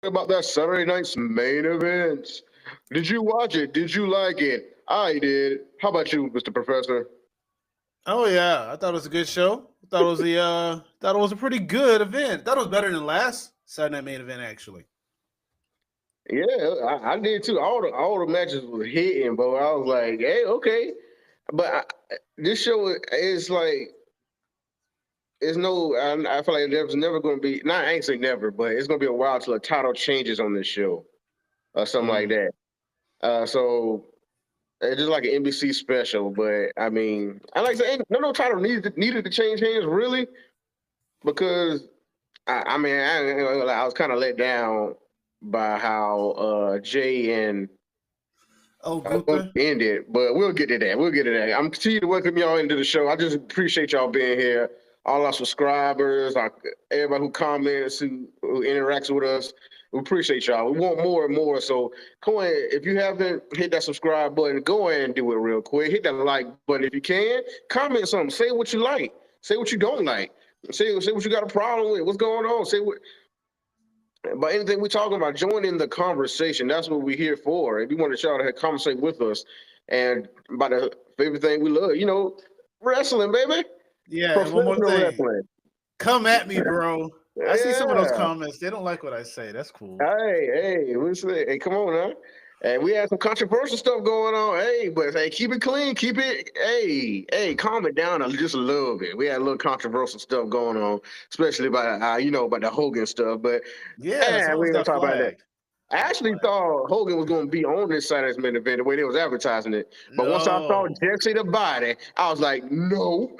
about that Saturday night's main event. Did you watch it? Did you like it? I did. How about you, Mr. Professor? Oh yeah, I thought it was a good show. Thought it was a pretty good event. Thought it was better than last Saturday Night Main Event actually. Yeah, I did too. All the matches was hitting, but I was like, hey, okay. But this show is like, it's no. I feel like there's never going to be. Not I ain't say never, but it's going to be a while till a title changes on this show or something like Mm. that. So it's just like an NBC special. But I mean, I like to say, no title needed to change hands really because I mean, I was kind of let down by how Jay and Oh, Gunther. ended, but we'll get to that. We'll get to that. I'm continue to welcome y'all into the show. I just appreciate y'all being here. All our subscribers, everybody who comments, who interacts with us. We appreciate y'all. We want more and more. So go ahead. If you haven't hit that subscribe button, go ahead and do it real quick. Hit that like button if you can. Comment something. Say what you like. Say what you don't like. Say what you got a problem with. What's going on? Say what. But anything we're talking about, join in the conversation. That's what we're here for. If you want to y'all to conversate with us and about the favorite thing we love, wrestling, baby. Yeah, and one more Professional thing. wrestling. Come at me, bro. I see some of those Yeah. comments. They don't like what I say. That's cool. Hey, hey, come on now. And we had some controversial stuff going on. Hey, but hey, keep it clean. Keep it, hey, calm it down just a little bit. We had a little controversial stuff going on, especially about about the Hogan stuff. But Yeah, some of we us ain't gonna got talk about that. flagged. I actually thought Hogan was going to be on this Saturday's main event the way they was advertising it. But once I saw No. Jesse the Body, I was like, no.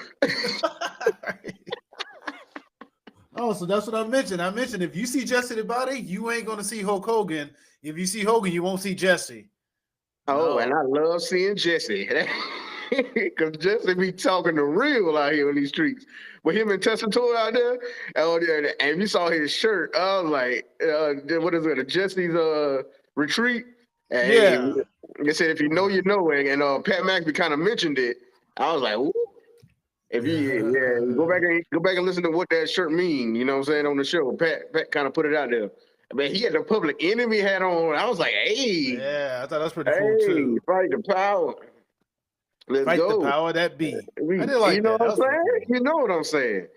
Oh, so that's what I mentioned. I mentioned if you see Jesse the Body, you ain't going to see Hulk Hogan. If you see Hogan, you won't see Jesse. Oh, and No. I love seeing Jesse. Because Jesse be talking the real out here in these streets. With him and Tessitore out there, and if you saw his shirt, I was like, what is it, Jesse's retreat? And hey, Yeah. they said, if you know, you know. And Pat McAfee kind of mentioned it. I was like, ooh. If go back and listen to what that shirt mean, you know what I'm saying, on the show. Pat kind of put it out there. But he had the Public Enemy hat on. I was like, hey, Yeah, I thought that was pretty cool too. fight the power. Let's Fight the go. power that be. I did You like know that. what That I'm was pretty saying? cool. You know what I'm saying.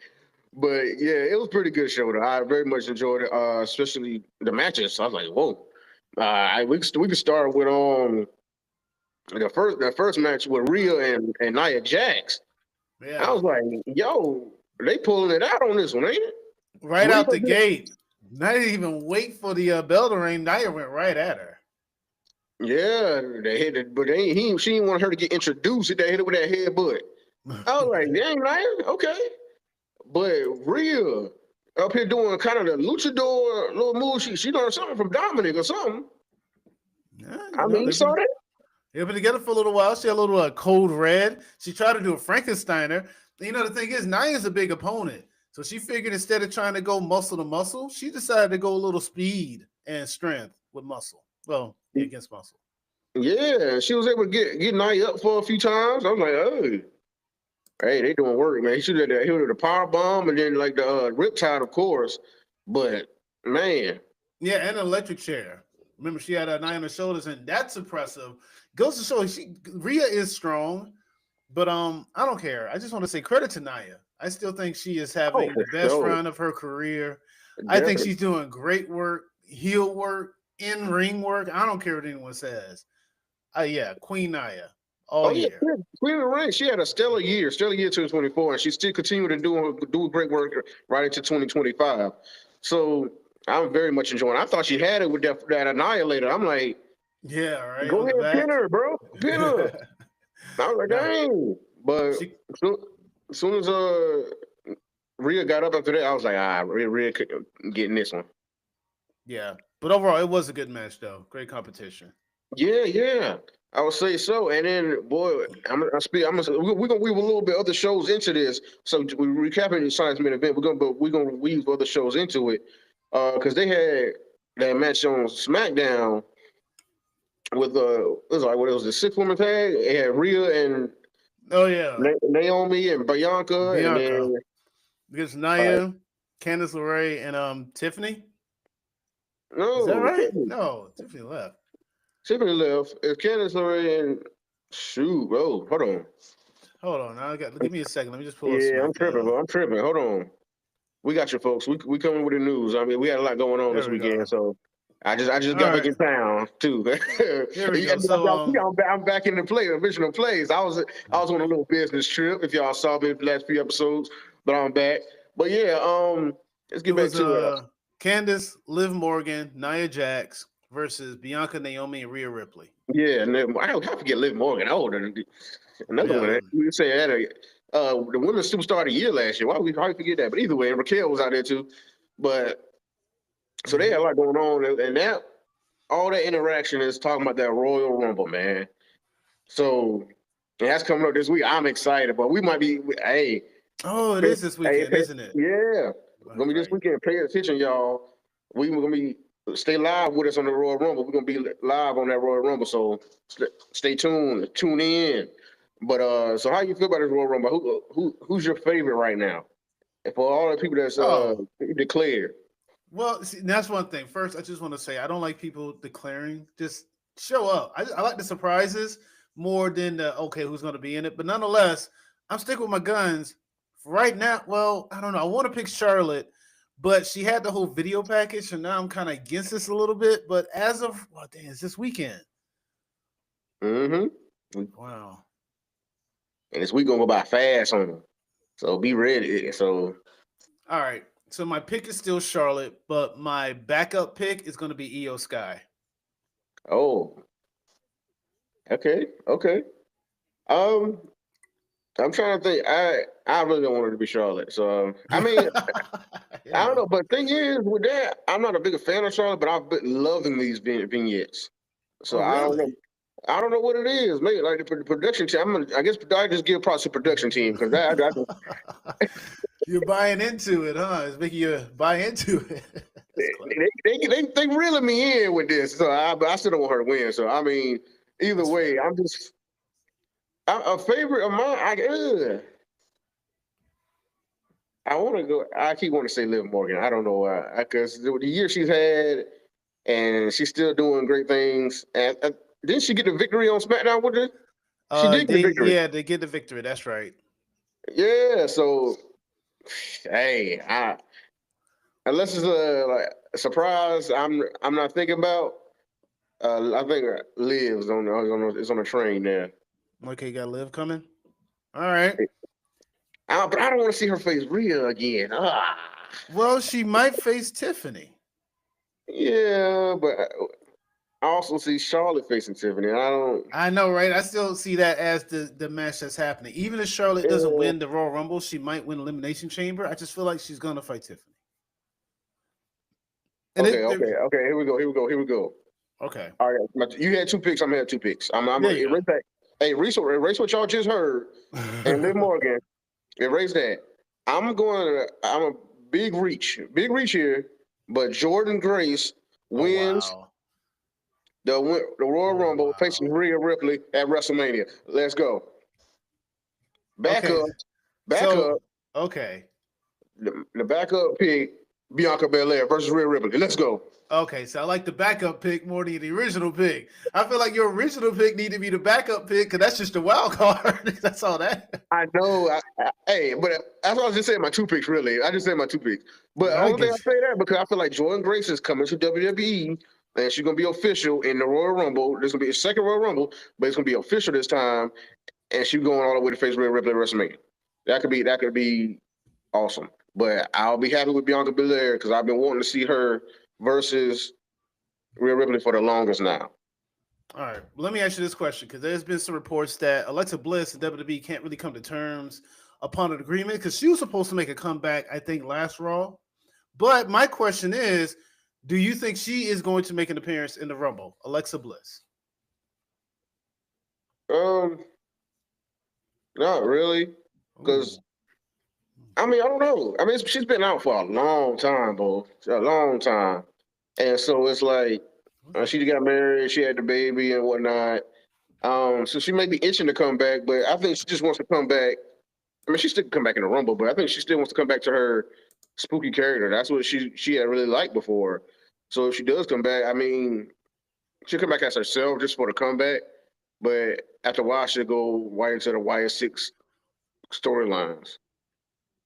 But yeah, it was a pretty good show though. I very much enjoyed it, especially the matches. I was like, whoa. We could start with the first match with Rhea and Nia Jax. I Yeah. was like, yo, they pulling it out on this one, ain't it? Right Rhea out the gate. Not even wait for the bell to ring. Nia went right at her. yeah, they hit it, but she didn't want her to get introduced. They hit it with that headbutt. I was like, dang, Nia, okay. But Rhea up here doing kind of the luchador little move. She learned something from Dominic or something. Yeah, I mean, you saw that? they've been together for a little while. She had a little code red. She tried to do a Frankensteiner. You know, the thing is, Nia's a big opponent. So she figured instead of trying to go muscle to muscle, she decided to go a little speed and strength with muscle. Well, against muscle. Yeah, she was able to get Nia up for a few times. I was like, hey, they doing work, man. She did the power bomb and then like the riptide, of course. But man, Yeah, and an electric chair. Remember, she had a Nia on her shoulders, and that's impressive. Goes to show Rhea is strong, but I don't care. I just want to say credit to Nia. I still think she is oh, having for the best sure, run of her career. I think definitely. she's doing great work, heel work, in ring work. I don't care what anyone says. Yeah, Queen Nia all Oh yeah, year. Queen of the Ring. She had a stellar year 2024, and she still continued to do great work right into 2025. So I'm very much enjoying. I thought she had it with that Annihilator. I'm like, Yeah, right go on the ahead, pin back. her, bro, pin her. I was like, No, dang. But she. as soon as Rhea got up after that, I was like, Rhea getting this one. Yeah, but overall, it was a good match though. Great competition. Yeah. I would say so. And then, boy, we're gonna weave a little bit other shows into this. So we recapping the Science Man event. We're gonna weave other shows into it because they had that match on SmackDown with it was like what it was the 6-woman tag. It had Rhea and Oh yeah, Naomi and Bianca, and Bianca then against uh, Nia, Candice LeRae, and Tiffany. Is that No, right? No, Tiffany left. Tiffany left. It's Candice LeRae and shoot, bro. Hold on. Hold on, now give me a second. Let me just pull up Yeah, I'm tripping, SmackDown. bro. I'm tripping. Hold on. We got you, folks. We coming with the news. I mean, we had a lot going on There this we go. weekend, so I just All got back right, in town too. here we go. I'm back in the original plays. I was on a little business trip. If y'all saw me the last few episodes, but I'm back. But yeah, let's it get back was to it. Candice, Liv Morgan, Nia Jax versus Bianca, Naomi, and Rhea Ripley. Yeah, and then, I forget Liv Morgan. Oh, another one. Yeah. We say that the women's superstar of the year last year. Why we forget that? But either way, Raquel was out there too. But so they had a lot going on, and that all that interaction is talking about that Royal Rumble, man. So that's coming up this week. I'm excited, but we might be. Hey, Oh, it is this weekend, isn't it? Yeah, gonna be this weekend. Pay attention, y'all. We gonna be stay live with us on the Royal Rumble. We're gonna be live on that Royal Rumble, so stay tuned, tune in. But so how you feel about this Royal Rumble? Who's your favorite right now? And for all the people that's declared. Well, see, that's one thing. First, I just want to say I don't like people declaring. Just show up. I like the surprises more than the who's going to be in it. But nonetheless, I'm sticking with my guns right now. Well, I don't know. I want to pick Charlotte, but she had the whole video package, and now I'm kind of against this a little bit. But as of it's this weekend. Mm-hmm. Wow. And this week gonna go by fast on them, so be ready. So, all right. So my pick is still Charlotte, but my backup pick is going to be Io Sky. Oh, okay. I'm trying to think. I really don't want her to be Charlotte. So I mean, I don't know. But thing is, with that, I'm not a big fan of Charlotte, but I've been loving these vignettes. So really? I don't know. I don't know what it is. Maybe like the production team. I guess I just give props to production team because you're buying into it, huh? It's making you buy into it. they reeling me in with this. So I still don't want her to win. So I mean, either way, I'm a favorite of mine. I want to go. I keep wanting to say Liv Morgan. I don't know why. Because the year she's had, and she's still doing great things. And didn't she get the victory on SmackDown with it? She did get the victory. Yeah, they get the victory. That's right. Yeah. So, hey, unless it's like a surprise, I'm not thinking about. I think Liv's is on a train there. Okay, got Liv coming. All right. But I don't want to see her face Rhea again. Well, she might face Tiffany. Yeah, but I also see Charlotte facing Tiffany. I know, right? I still see that as the match that's happening. Even if Charlotte doesn't win the Royal Rumble, she might win Elimination Chamber. I just feel like she's gonna fight Tiffany. And okay. Here we go. Okay. All right. You had 2 picks. I'm gonna have 2 picks. I'm erase that. Hey, erase what y'all just heard. And Liv Morgan, erase that. I'm a big reach here, but Jordan Grace wins the Royal Rumble facing Rhea Ripley at WrestleMania. Let's go. Back up. Okay. The backup pick, Bianca Belair versus Rhea Ripley. Let's go. Okay, so I like the backup pick more than the original pick. I feel like your original pick need to be the backup pick because that's just the wild card. That's all that. I know. Hey, but that's what I was just saying. My 2 picks, really. I just said my 2 picks. But the only thing I say that because I feel like Jordan Grace is coming to WWE and she's gonna be official in the Royal Rumble. There's gonna be a second Royal Rumble, but it's gonna be official this time, and she's going all the way to face Rhea Ripley at WrestleMania. That could be awesome. But I'll be happy with Bianca Belair because I've been wanting to see her versus Rhea Ripley for the longest now. All right. Let me ask you this question because there's been some reports that Alexa Bliss and WWE can't really come to terms upon an agreement because she was supposed to make a comeback, I think, last Raw. But my question is, do you think she is going to make an appearance in the Rumble, Alexa Bliss? Not really, because I mean, I don't know. I mean, she's been out for a long time, bro. A long time. And so it's like she got married, she had the baby and whatnot. So she may be itching to come back, but I think she just wants to come back. I mean, she still can come back in the Rumble, but I think she still wants to come back to her spooky character. That's what she had really liked before. So if she does come back, I mean, she'll come back as herself just for the comeback. But after a while, she'll go right into the YS6 storylines.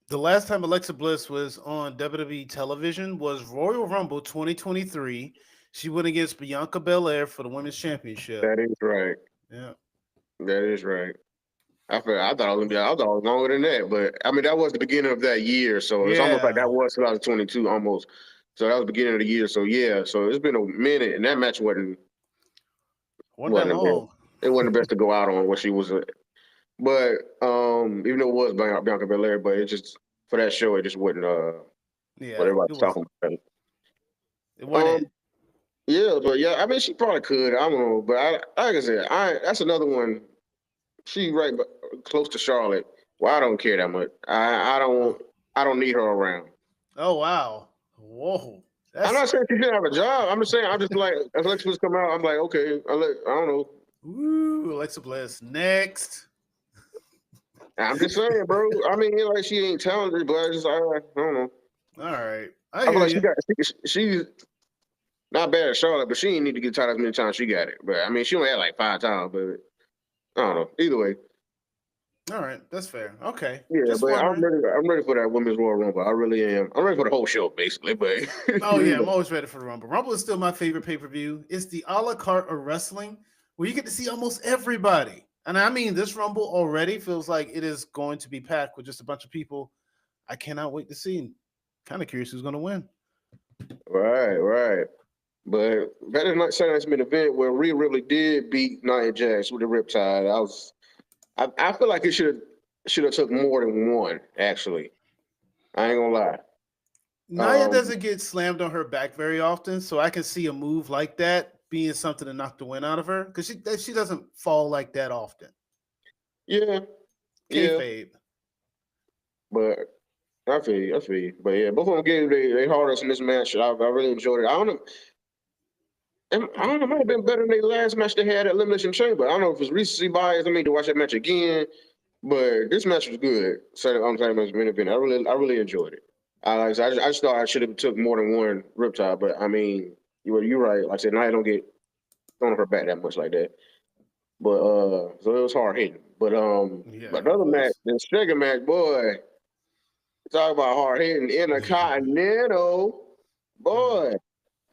The last time Alexa Bliss was on WWE television was Royal Rumble 2023. She went against Bianca Belair for the Women's Championship. That is right. Yeah. That is right. I thought it was gonna be. I thought it was longer than that, but I mean that was the beginning of that year, so it's almost like that was 2022 almost. So that was the beginning of the year. So yeah, so it's been a minute, and that match wasn't that long. It wasn't the best to go out on what she was. But even though it was Bianca Belair, but it just for that show it just wasn't. What everybody's talking about. It wasn't. Yeah, but yeah, I mean she probably could. I don't know, but like I said, that's another one. She right close to Charlotte. Well, I don't care that much. I don't need her around. Oh wow. Whoa. I'm not saying she shouldn't have a job. I'm just saying I'm just like as Alexa Bliss come out, I'm like, okay, I don't know. Ooh, Alexa Bliss next. I'm just saying, bro. I mean, like she ain't talented, but I just I don't know. All right. I feel like she's not bad at Charlotte, but she ain't need to get tired as many times she got it. But I mean, she only had like 5 times, but I don't know. Either way. All right, that's fair. Okay. Yeah, just but I'm ready for that Women's Royal Rumble. I really am. I'm ready for the whole show, basically. But oh yeah, I'm always ready for the Rumble. Rumble is still my favorite pay-per-view. It's the a la carte of wrestling where you get to see almost everybody. And I mean, this Rumble already feels like it is going to be packed with just a bunch of people I cannot wait to see. Kind of curious who's going to win. Right. But better not say that's been an event where Rhea Ripley did beat Nia Jax with the Riptide. I feel like it should have took more than one, actually. I ain't gonna lie. Nia doesn't get slammed on her back very often, so I can see a move like that being something to knock the win out of her because she doesn't fall like that often. Yeah. Kayfabe. But I feel you. But yeah, both of them gave they hardest in this match. I really enjoyed it. I don't know. It might have been better than the last match they had at Elimination Chamber. I don't know if it's recency bias. I mean, to watch that match again, but this match was good. So I'm saying it's been a minute. I really enjoyed it. I just thought I should have took more than one Riptide, but I mean, you're right. Like I said, Nia don't get thrown on her back that much like that. But so it was hard hitting. But but another match, the second match, boy, talk about hard hitting Intercontinental, boy.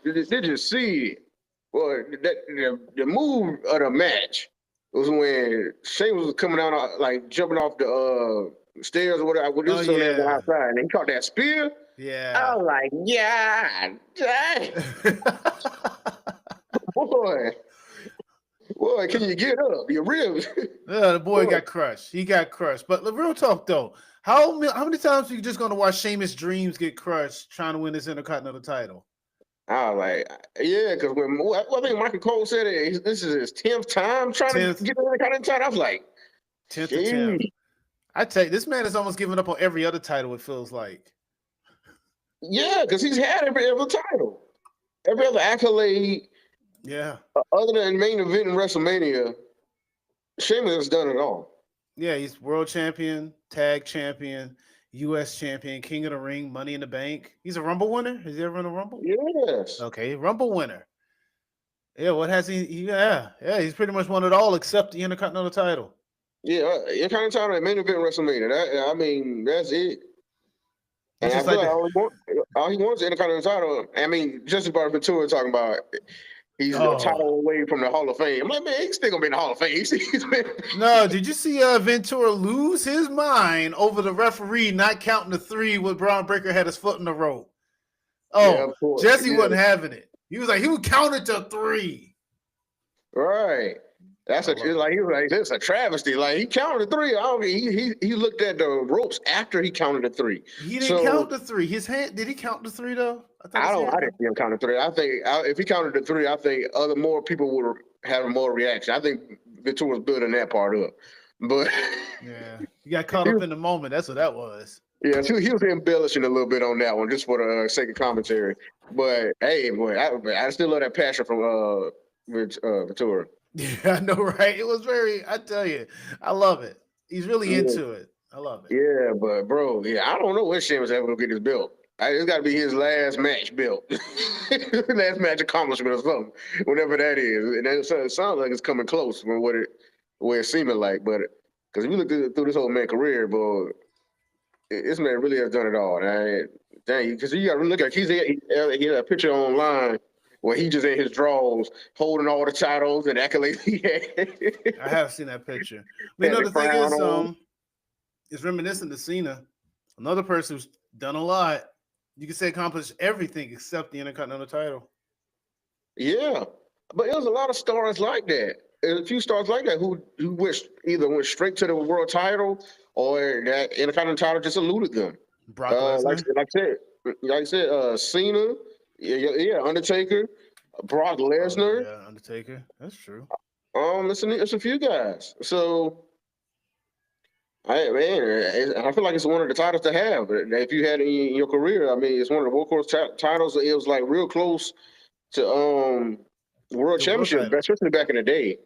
Did you see it? Boy, the move of the match was when Sheamus was coming out, like jumping off the stairs or whatever. With this outside, and he caught that spear. Yeah, I was like, yeah, boy, can you get up? Your ribs. Yeah, the boy got crushed. He got crushed. But the real talk though, how many times are you just gonna watch Sheamus' dreams get crushed trying to win this Intercontinental title? I was like, yeah, because when I think Michael Cole said it, this is his 10th time trying to get the Intercontinental title. I was like, 10th attempt. I tell you, this man is almost giving up on every other title. It feels like. Yeah, because he's had every other title, every other accolade. Yeah. Other than main event in WrestleMania, Sheamus has done it all. Yeah, he's world champion, tag champion, U.S. champion, King of the Ring, Money in the Bank. He's a Rumble winner. Has he ever won a Rumble? Yes. Okay, Rumble winner. Yeah, what has he? Yeah, he's pretty much won it all except the Intercontinental title. Yeah, Intercontinental title and main event WrestleMania. I mean, that's it. And I feel like all he wants is Intercontinental title. I mean, Justin Ventura talking about he's a title away from the Hall of Fame. I'm like, man, he's still gonna be in the Hall of Fame. No, did you see Ventura lose his mind over the referee not counting the 3 when Braun Breaker had his foot in the rope? Oh, yeah, Jesse wasn't having it. He was like, he would count it to 3. Right. That's he was like, this is a travesty. Like he counted to 3. He looked at the ropes after he counted to 3. He didn't count to 3. His hand did he count to 3 though? I didn't see him count to 3. I think if he counted to 3, I think more people would have more reaction. I think Ventura's building that part up. But yeah, he got caught up in the moment. That's what that was. Yeah, he was embellishing a little bit on that one just for the sake of commentary. But hey, boy, I still love that passion from Ventura. Yeah, I know, right? It was I tell you, I love it. He's really into it. I love it. Yeah, but bro, I don't know when Sheamus ever gonna get his belt. It's got to be his last match belt, last match accomplishment or something, whatever that is. And it sounds like it's coming close from what it's seeming like. But because if you look through this whole man career, boy, this man really has done it all. Dang, because you got to look at he had a picture online where he just in his drawers holding all the titles and accolades he had. I have seen that picture. But you know the thing is, it's reminiscent of Cena, another person who's done a lot. You can say accomplished everything except the Intercontinental title. Yeah, but there's a lot of stars like that. There's a few stars like that who either went straight to the world title or that Intercontinental title just eluded them. Brock Lesnar, like I said, Cena, yeah, Undertaker, Brock Lesnar, yeah, Undertaker. That's true. It's a few guys. So, I feel like it's one of the titles to have. If you had it in your career, I mean, it's one of the workhorse titles. It was like real close to World Championship, especially back in the day.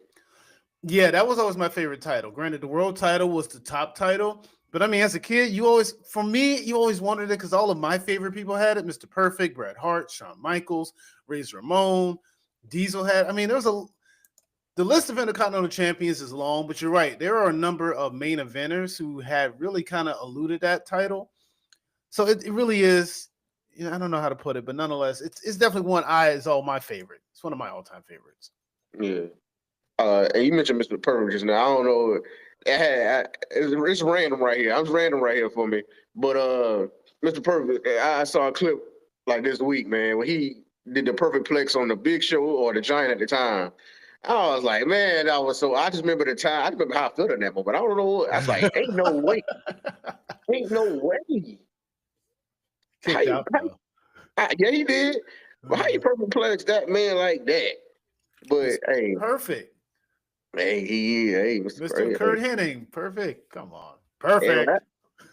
Yeah, that was always my favorite title. Granted, the world title was the top title, but I mean, as a kid, you always wanted it because all of my favorite people had it. Mr. Perfect, Bret Hart, Shawn Michaels, Razor Ramon, Diesel had. I mean, the list of Intercontinental champions is long, but you're right. There are a number of main eventers who had really kind of eluded that title. So it really is. You know, I don't know how to put it, but nonetheless, it's definitely one is all my favorite. It's one of my all-time favorites. Yeah. And you mentioned Mr. Perfect just now. I don't know. It's random right here. I'm random right here for me. But Mr. Perfect, I saw a clip like this week, man, when he did the perfect plex on the Big Show or the Giant at the time. I was like, man, I just remember the time. I remember how I felt in that moment. I don't know. I was like, ain't no way. Ain't no way. Yeah, he did. But how you perfect plex that man like that? But hey, perfect. Hey, Mr. Kurt Hennig, perfect. Come on, perfect.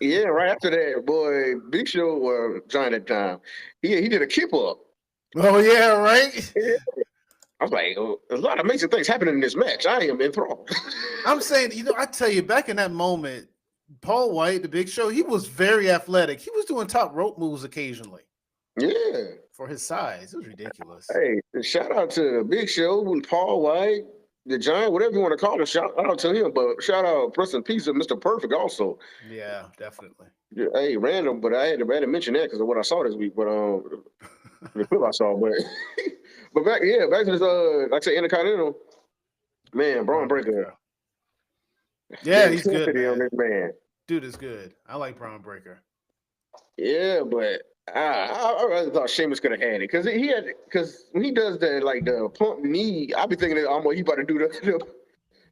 Yeah, right after that, boy, Big Show or Giant at the time, he did a keep up. Oh yeah, right. Yeah. I was like, there's a lot of amazing things happening in this match. I am enthralled. I'm saying, I tell you, back in that moment, Paul White, the Big Show, he was very athletic. He was doing top rope moves occasionally. Yeah. For his size, it was ridiculous. Hey, shout out to the Big Show, Paul White, the Giant, whatever you want to call him. Shout out to him, but shout out, rest in peace, of Mr. Perfect also. Yeah, definitely. Yeah, hey, random, but I had to mention that because of what I saw this week. But the clip I saw, but back to this like I said, Intercontinental, man, Braun Breaker. Yeah, he's good, man. On this man. Dude is good. I like Braun Breaker. Yeah, but I really thought Sheamus could have had it because when he does that, like the pump knee, I be thinking that almost he about to do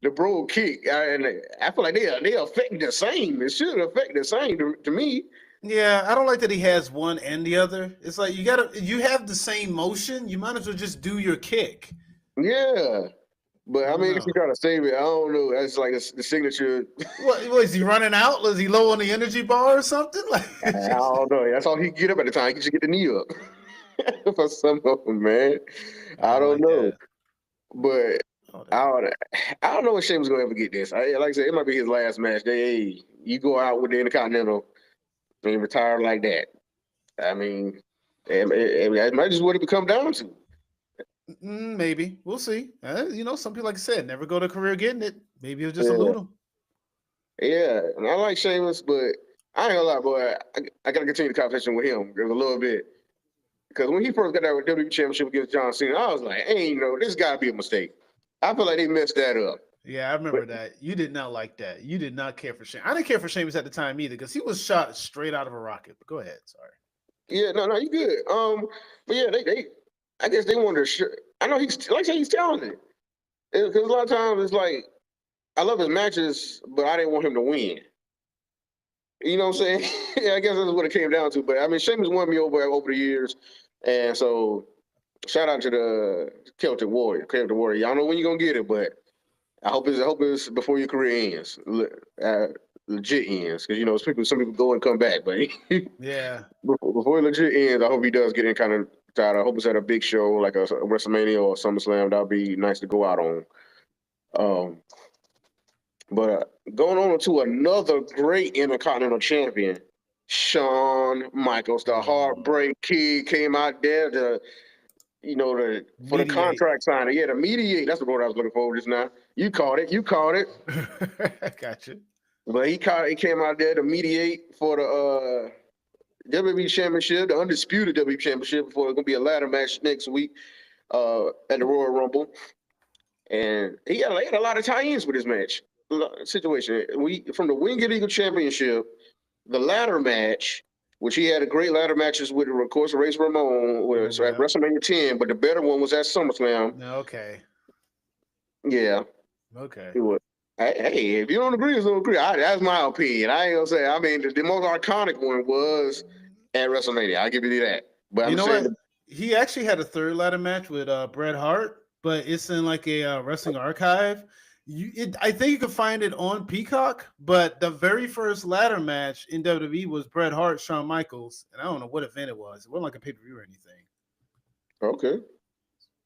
the bro kick, and I feel like they affect the same. It should affect the same to me. Yeah, I don't like that he has one and the other. It's like you have the same motion. You might as well just do your kick. Yeah. But I mean, if you trying to save it, I don't know. That's like the signature. What is he running out? Is he low on the energy bar or something? I don't know. That's all he can get up at the time. He can just get the knee up for some of them, man. I don't know. But I don't know if Sheamus gonna ever get this. Like I said, it might be his last match. You go out with the Intercontinental and retire like that. I mean, it might just what it come down to. Maybe we'll see. Some people, like I said, never go to career getting it. Maybe it'll just elude him. Yeah, and I like Sheamus, but I ain't gonna lie, boy. I gotta continue the conversation with him a little bit because when he first got that WWE Championship against John Cena, I was like, "Hey, this gotta be a mistake." I feel like they messed that up. Yeah, I remember that. You did not like that. You did not care for Sheamus. I didn't care for Sheamus at the time either because he was shot straight out of a rocket. But go ahead, sorry. Yeah, no, you good. But yeah, I guess they wanted to. I know he's talented. Because a lot of times it's like, I love his matches, but I didn't want him to win. You know what I'm saying? Yeah, I guess that's what it came down to. But I mean, Sheamus won me over the years, and so shout out to the Celtic Warrior. Y'all don't know when you're gonna get it, but I hope it's before your career ends. Legit ends, because some people go and come back, but yeah, before it legit ends, I hope he does get in kind of title. I hope it's at a big show like a WrestleMania or SummerSlam. That'd be nice to go out on. But going on to another great Intercontinental champion, Shawn Michaels, the Heartbreak Kid, came out there to, for the contract signing. Yeah, to mediate. That's the word I was looking for just now. You caught it. Gotcha. But he came out there to mediate for the WWE Championship, the undisputed WWE Championship, before it's gonna be a ladder match next week at the Royal Rumble. And he had a lot of tie-ins with his match situation. From the Winged Eagle Championship, the ladder match, which he had a great ladder matches with, of course, Razor Ramon at WrestleMania 10, but the better one was at SummerSlam. Okay. Yeah. Okay. It was. Hey, if you don't agree, you don't agree. That's my opinion. I ain't gonna say. I mean, the most iconic one was at WrestleMania. I'll give you that. But you know what? He actually had a third ladder match with Bret Hart, but it's in like a wrestling archive. I think you can find it on Peacock, but the very first ladder match in WWE was Bret Hart, Shawn Michaels, and I don't know what event it was. It wasn't like a pay-per-view or anything. Okay.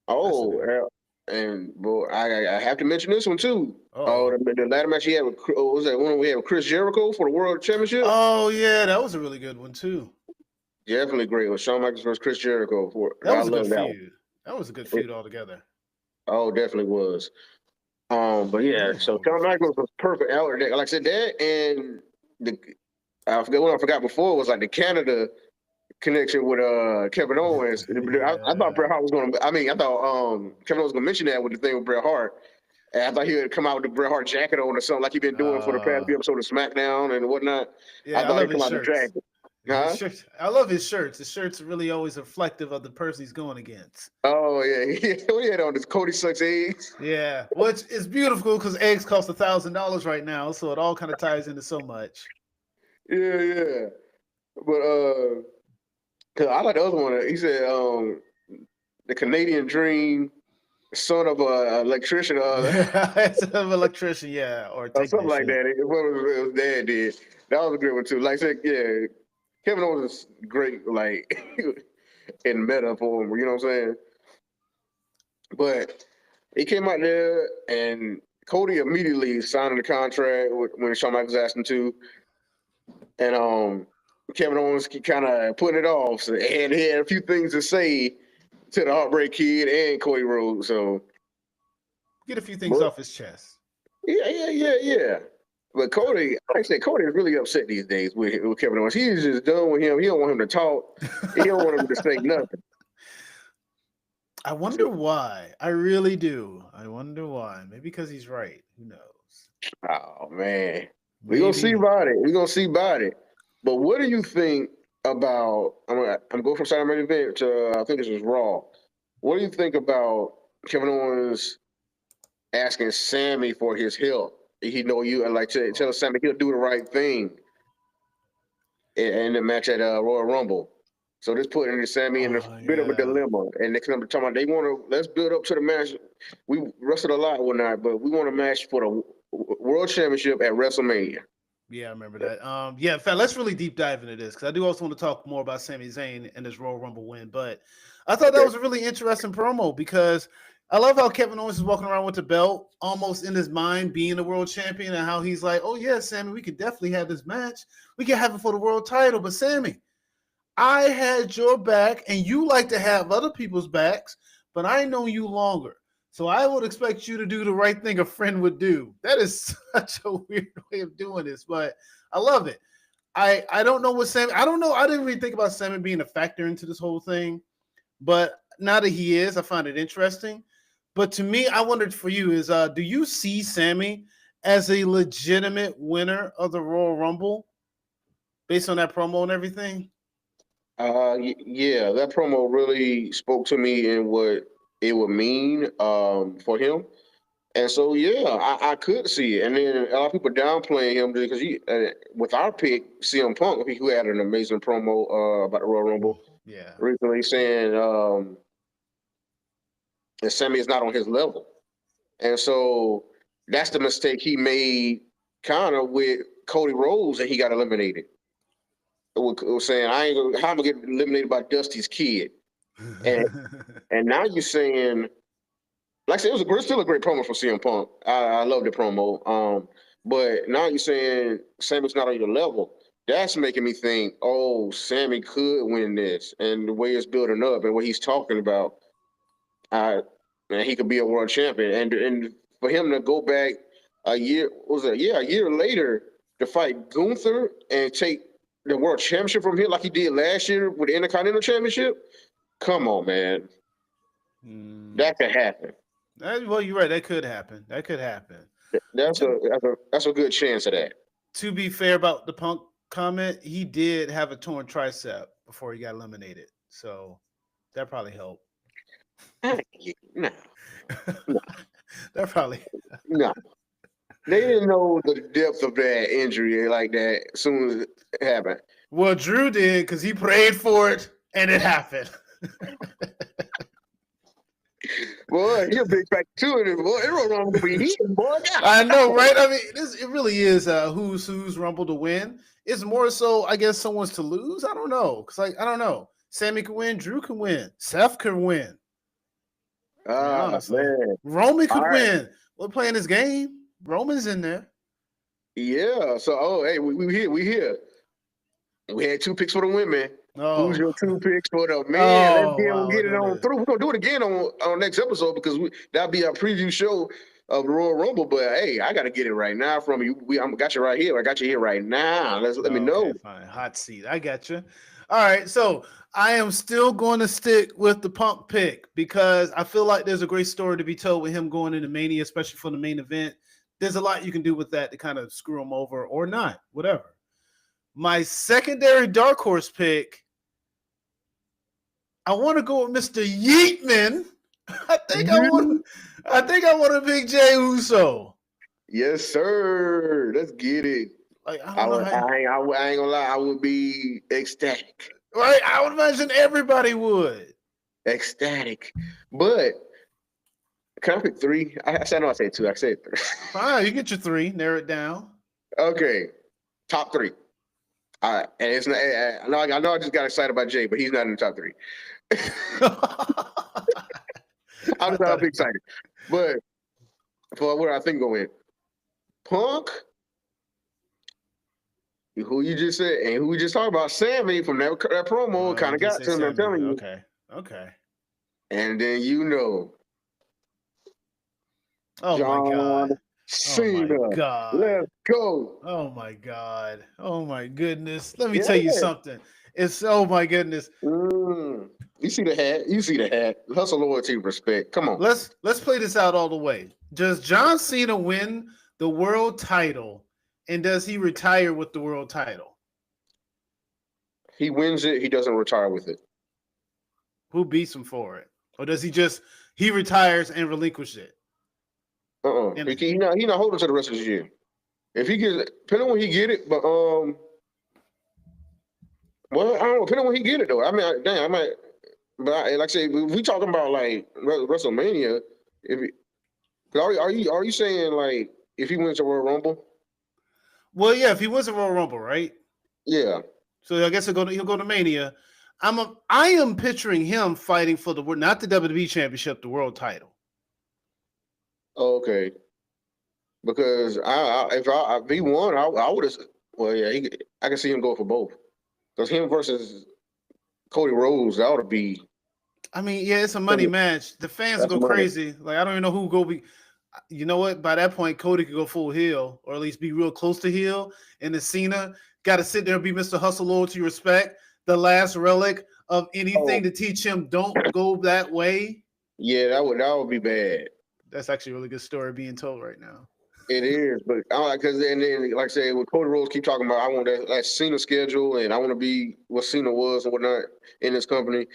Oh, and boy, I have to mention this one too. The ladder match he had with, was that one we had with Chris Jericho for the World Championship? Oh yeah, that was a really good one too. Definitely great. It was Shawn Michaels versus Chris Jericho. That was a good feud. That was a good feud altogether. Oh, definitely was. But yeah, so Shawn Michaels was perfect. Like I said, that and I forgot before was like the Canada connection with Kevin Owens. I thought Bret Hart was going to. I thought Kevin Owens was going to mention that with the thing with Bret Hart. And I thought he would come out with the Bret Hart jacket on or something like he's been doing for the past few episodes of SmackDown and whatnot. Yeah, I thought he'd come out with the jacket. Huh? I love his shirts. His shirts are really always reflective of the person he's going against. Oh yeah, what he had on this Cody sucks eggs. Yeah, which is beautiful because eggs cost $1,000 right now, so it all kind of ties into so much. Yeah, but cause I like the other one. He said the Canadian Dream, son of an electrician. Son of an electrician, yeah, or something like that. It was dad did. That was a good one too. Like I said, yeah. Kevin Owens is great, like in meta for him, you know what I'm saying? But he came out there and Cody immediately signed the contract when Shawn Michaels asked him to. And Kevin Owens kind of putting it off. So, and he had a few things to say to the Heartbreak Kid and Cody Rhodes. So get a few things off his chest. Yeah. But Cody, like I said, Cody is really upset these days with Kevin Owens. He's just done with him. He don't want him to talk. He don't want him to say nothing. I wonder why. I really do. I wonder why. Maybe because he's right. Who knows? Oh man, we're gonna see about it. But what do you think about? I'm going from Saturday Night Event to I think this was Raw. What do you think about Kevin Owens asking Sammy for his help? He know you and like tell Sammy he'll do the right thing in the match at Royal Rumble. So this putting Sammy in a bit of a dilemma. And next time talking about they want to let's build up to the match. We wrestled a lot one night, but we want a match for the World Championship at WrestleMania. Yeah, I remember that. In fact, let's really deep dive into this because I do also want to talk more about Sammy Zane and his Royal Rumble win. But I thought that was a really interesting promo because I love how Kevin Owens is walking around with the belt, almost in his mind being the world champion, and how he's like, "Oh yeah, Sammy, we could definitely have this match. We can have it for the world title." But Sammy, I had your back, and you like to have other people's backs, but I know you longer. So I would expect you to do the right thing a friend would do. That is such a weird way of doing this, but I love it. I don't know what Sammy, I don't know. I didn't really think about Sammy being a factor into this whole thing, but now that he is, I find it interesting. But to me, I wondered for you is, do you see Sammy as a legitimate winner of the Royal Rumble based on that promo and everything? Yeah, that promo really spoke to me in what it would mean for him. And so, yeah, I could see it. And then a lot of people downplaying him because with our pick, CM Punk, who had an amazing promo about the Royal Rumble. Yeah. Recently saying that Sammy is not on his level. And so that's the mistake he made kind of with Cody Rhodes and he got eliminated. It was saying, how am I get eliminated by Dusty's kid? And now you're saying, like I said, it was still a great promo for CM Punk. I love the promo. But now you're saying Sammy's not on your level. That's making me think, oh, Sammy could win this, and the way it's building up and what he's talking about, man, he could be a world champion. And for him to go back a year, a year later to fight Gunther and take the world championship from him like he did last year with the Intercontinental Championship. Come on, man. That could happen. Well, you're right. That could happen. That could happen. That's a good chance of that. To be fair about the Punk comment, he did have a torn tricep before he got eliminated, so that probably helped. No. That probably no. They didn't know the depth of that injury like that as soon as it happened. Well, Drew did because he prayed for it and it happened. Boy, you're a big factor too. Boy, everyone gonna be heating, boy. I know, right? I mean, it really is who's Rumble to win. It's more so, I guess, someone's to lose. I don't know, because I don't know. Sammy can win, Drew can win, Seth can win. Honestly, man. Roman could win. We're playing this game. Roman's in there. Yeah. So, hey, we here. We had 2 picks for the women. Oh. Who's your 2 picks for the men? We'll get it on through. We're gonna do it again on next episode because that'll be our preview show of the Royal Rumble. But hey, I gotta get it right now from you. I got you right here. I got you here right now. Let me know. Fine. Hot seat. I got you. All right. So I am still going to stick with the Punk pick because I feel like there's a great story to be told with him going into Mania, especially for the main event. There's a lot you can do with that to kind of screw him over or not, whatever. My secondary dark horse pick, I want to go with Mr. Yeatman. I think I want a Big J Uso. Yes, sir. Let's get it. Like, I ain't gonna lie. I would be ecstatic. Right? I would imagine everybody would. Ecstatic. But can I pick 3? I said 2. I said 3. Fine, you get your 3. Narrow it down. Okay. Top 3. All right. And it's not. I know. I just got excited about Jay, but he's not in the top 3. I'm just not excited. But for where I think going, Punk, who you just said, and who we just talked about, Sammy from that promo kind of got to him. I'm telling you. Okay. And then Oh John my God. Cena. Oh my God. Let's go. Oh my God. Oh my goodness. Let me tell you something. It's oh my goodness. You see the hat. Hustle, loyalty, respect. Come on. Let's play this out all the way. Does John Cena win the world title, and does he retire with the world title? He wins it. He doesn't retire with it. Who beats him for it, or does he retires and relinquish it? He not holding to the rest of the year. If he gets it, depending on when he get it, but well, I don't know. Depending on when he get it though. I mean, I might. But like I say, we talking about like WrestleMania. Are you saying like if he wins the Royal Rumble? Well, yeah, if he wins the Royal Rumble, right? Yeah. So I guess he'll go to Mania. I am picturing him fighting for not the WWE Championship, the world title. Okay. Because if he won, I would have. Well, yeah, I can see him go for both. Because him versus Cody Rhodes, that would be. I mean, yeah, it's a money match. The fans go crazy. Like, I don't even know who go be. You know what? By that point, Cody could go full heel, or at least be real close to heel. And the Cena got to sit there and be Mr. Hustle, loyalty, respect, the last relic of anything to teach him don't go that way. Yeah, that would be bad. That's actually a really good story being told right now. It is, but because then like I said, with Cody Rhodes keep talking about, I want that Cena schedule, and I want to be what Cena was and whatnot in this company.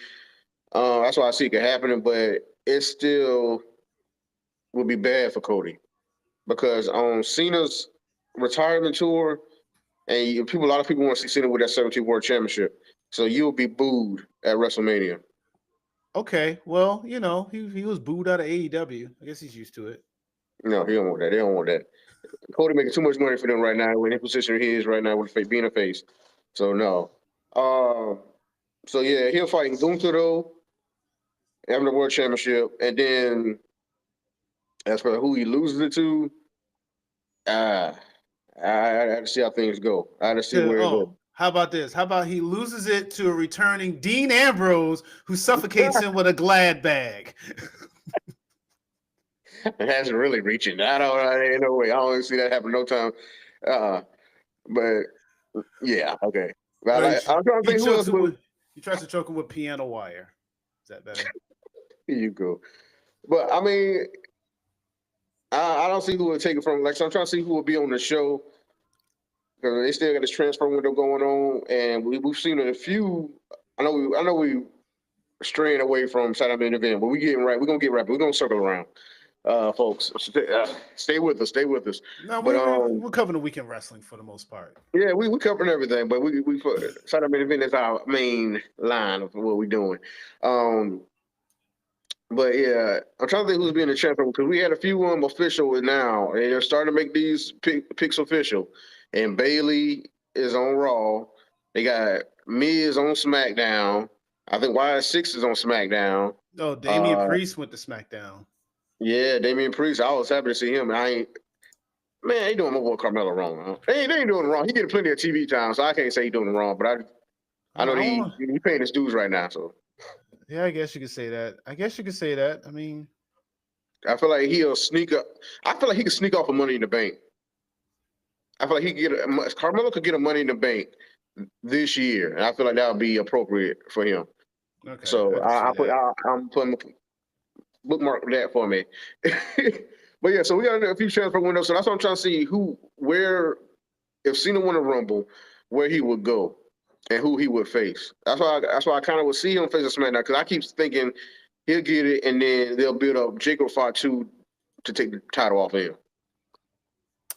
That's why I see it happening, but it still would be bad for Cody because on Cena's retirement tour, and a lot of people want to see Cena with that 17 World Championship, so you'll be booed at WrestleMania. Okay, well, he was booed out of AEW. I guess he's used to it. No, he don't want that. They don't want that. Cody making too much money for them right now in the position he is right now with being a face. So no. So yeah, he'll fight Gunther though, having the world championship, and then as for who he loses it to, I have to see how things go. I have to see where it goes. How about this? How about he loses it to a returning Dean Ambrose who suffocates him with a Glad bag? It hasn't really reaching. Ain't no way. I don't see that happen no time. But yeah, okay. But I'm trying to think who else would. He tries to choke him with piano wire. Is that better? Here you go. But I mean, I don't see who would take it from. Like, so I'm trying to see who will be on the show because they still got this transfer window going on, and we've seen a few. I know we straying away from Saturday main event, but we getting right. We're gonna get right. We're gonna circle around, folks. Stay with us. Stay with us. No, but we're covering the weekend wrestling for the most part. Yeah, we covering everything, but we Saturday main event is our main line of what we're doing. But yeah, I'm trying to think who's being the champion because we had a few official now, and they're starting to make these picks official. And Bailey is on Raw. They got Miz on SmackDown. I think YS6 is on SmackDown. Oh, Damian Priest went to SmackDown. Yeah, Damian Priest. I was happy to see him. They ain't doing my boy Carmelo wrong. Huh? They ain't doing it wrong. He getting plenty of TV time, so I can't say he's doing it wrong. But I know he paying his dues right now. So yeah, I guess you could say that. I mean, I feel like he'll sneak up. I feel like he could sneak off a Money in the Bank. I feel like he could Carmelo could get a Money in the Bank this year, and I feel like that would be appropriate for him. Okay. So I'm putting bookmark that for me. But yeah, so we got a few transfer windows. So that's what I'm trying to see if Cena won a Rumble, where he would go and who he would face. That's why I kind of would see him face a SmackDown because I keep thinking he'll get it and then they'll build up Jacob Fatu to take the title off of him.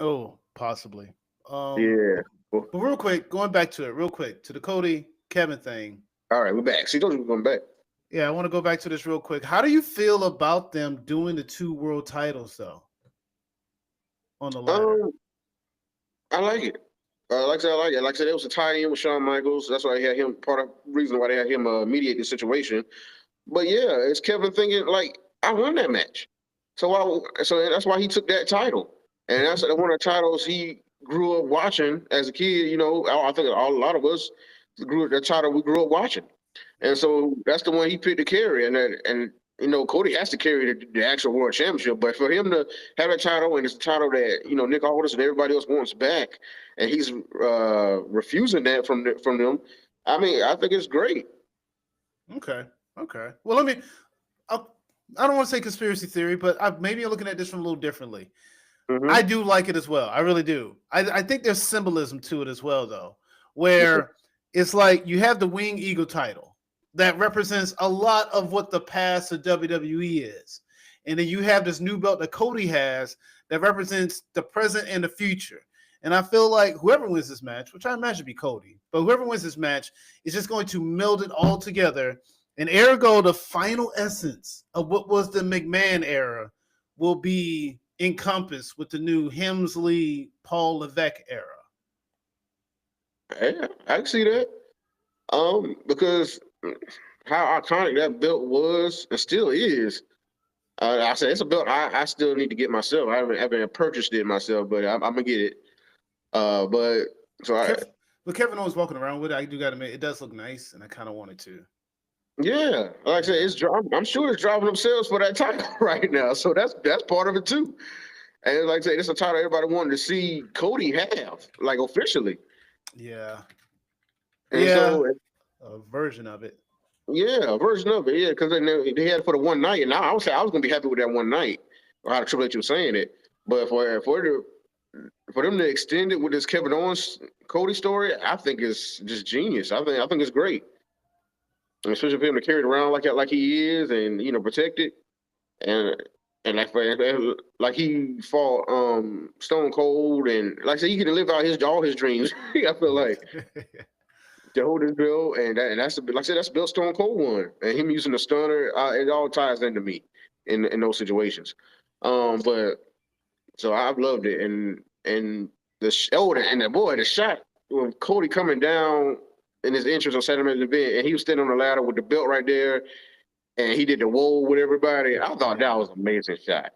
Oh, possibly. Yeah. But real quick, going back to the Cody Kevin thing. All right, we're back. See, those are going back. Yeah, I want to go back to this real quick. How do you feel about them doing the 2 world titles though? On the ladder. I like it. Like I like it. Like I said, it was a tie-in with Shawn Michaels. That's why I had him. Part of the reason why they had him mediate the situation. But yeah, it's Kevin thinking like I won that match, so that's why he took that title, and that's one of the titles he grew up watching as a kid. You know, I think a lot of us grew up watching. And so that's the one he picked to carry. And you know, Cody has to carry the actual world championship. But for him to have a title, and it's a title that, you know, Nick Aldis and everybody else wants back, and he's refusing that from them, I mean, I think it's great. Okay. Well, I don't want to say conspiracy theory, but maybe I'm looking at this from a little differently. Mm-hmm. I do like it as well. I really do. I think there's symbolism to it as well, though, where it's like you have the Wing Eagle title that represents a lot of what the past of WWE is. And then you have this new belt that Cody has that represents the present and the future. And I feel like whoever wins this match, which I imagine be Cody, but whoever wins this match is just going to meld it all together. And ergo, the final essence of what was the McMahon era will be encompassed with the new Hemsley, Paul Levesque era. Yeah, I can see that. Because how iconic that belt was and still is. I said it's a belt I still need to get myself. I haven't purchased it myself, but I'm gonna get it. But Kevin Owens walking around with it, I do gotta admit it does look nice, and I kind of wanted to. Yeah, like I said, I'm sure it's driving themselves for that title right now. So that's part of it too. And like I said, it's a title everybody wanted to see Cody have, like officially. Yeah. And so, a version of it. Yeah, a version of it. Yeah, because they had it for the one night, and I was gonna be happy with that one night. Or how Triple H was saying it, but for them to extend it with this Kevin Owens Cody story, I think it's just genius. I think it's great, and especially for him to carry it around like he is, and you know, protect it, and like he fought Stone Cold, and like I said, he could live out all his dreams. I feel like. To hold his bill, and that's like I said, that's Bill Stone Cold one, and him using the stunner, it all ties into me in those situations. But so I've loved it, and the shot with Cody coming down in his entrance on Saturday Night Event, and he was standing on the ladder with the belt right there, and he did the whoa with everybody. I thought that was an amazing shot.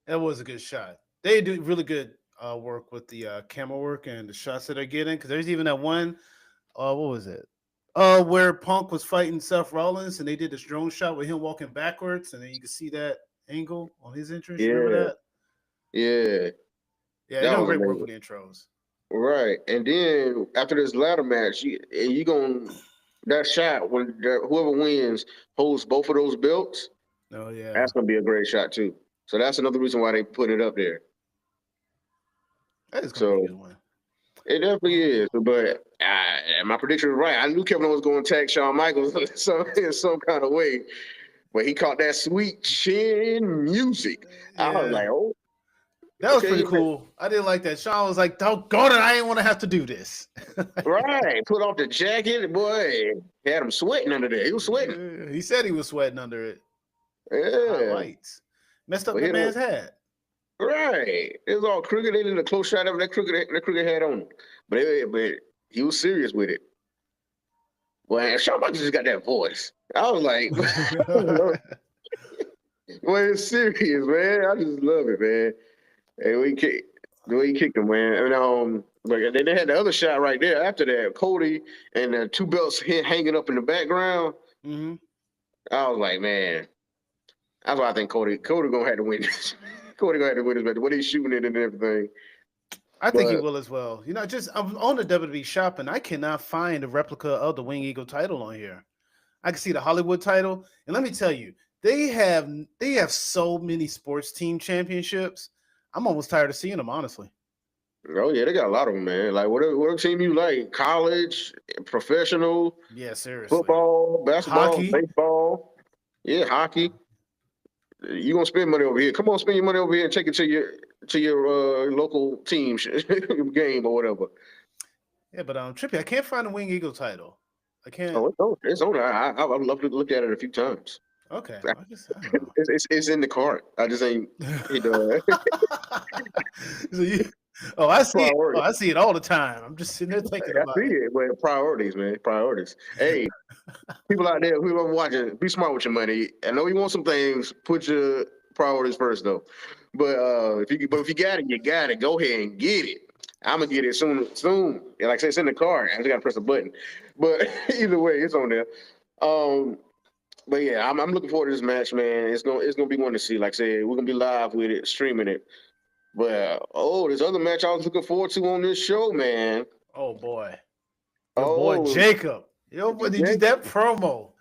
That was a good shot. They do really good work with the camera work and the shots that they're getting, because there's even that one what was it? Where Punk was fighting Seth Rollins and they did this drone shot with him walking backwards, and then you can see that angle on his entrance. Yeah, Remember that? yeah, Yeah, they that done was great work amazing. with intros. Right, and then after this ladder match, you gonna that shot when whoever wins holds both of those belts. Oh yeah, That's gonna be a great shot too. So that's another reason why they put it up there. that is gonna be a So good one. it definitely is. But my prediction was right. I knew Kevin was going to tag Shawn Michaels in some kind of way, but he caught that sweet chin music. I was Yeah, like, oh, that was okay, pretty cool. I didn't like that. Shawn was like, "Doggone it, I didn't want to have to do this." right. Put off the jacket, boy. Had him sweating under there. He was sweating. Yeah, he said he was sweating under it. Hot Yeah, lights messed up but that he man's don't. head. Right. It was all crooked. They did a close shot of that crooked hat on him. But he was serious with it. Well, Shawn Michaels just got that voice. I was like, well, it's serious, man. I just love it, man. And the way he kicked him, man. And like they had the other shot right there after that, Cody and the two belts hanging up in the background. Mm-hmm. I was like, man, that's why I think Cody gonna have to win this. Cody gonna have to win this, but the way he's shooting it and everything. I think he But will as well. You know, just I'm on the WWE shop and I cannot find a replica of the Wing Eagle title on here. I can see the Hollywood title, and let me tell you, they have so many sports team championships. I'm almost tired of seeing them, honestly. oh yeah, they got a lot of them, man. Like whatever team you like, college, professional, Yeah, seriously. football, basketball, Hockey. baseball, yeah, hockey. You gonna spend money over here? Come on, spend your money over here and take it to your local team game or whatever. Yeah, but Trippy, I can't find the Wing Eagle title. I can't. Oh, it's on there. I would love to look at it a few times. Okay, I don't know. It's in the cart. I just ain't. So I see it. Priority. Oh, I see it all the time. I'm just sitting there thinking I about see it. it. Well, priorities, man. Priorities. Hey, people out there who are watching, be smart with your money. I know you want some things. Put your priorities first, though. But if you got it, you got it. Go ahead and get it. I'm gonna get it soon. Soon. And like I said, it's in the car. I just gotta press a button. But either way, it's on there. But yeah, I'm looking forward to this match, man. It's gonna be one to see. Like I said, we're gonna be live with it, streaming it. But this other match I was looking forward to on this show, man. Oh boy, your boy Jacob. Yo, boy, did you that promo?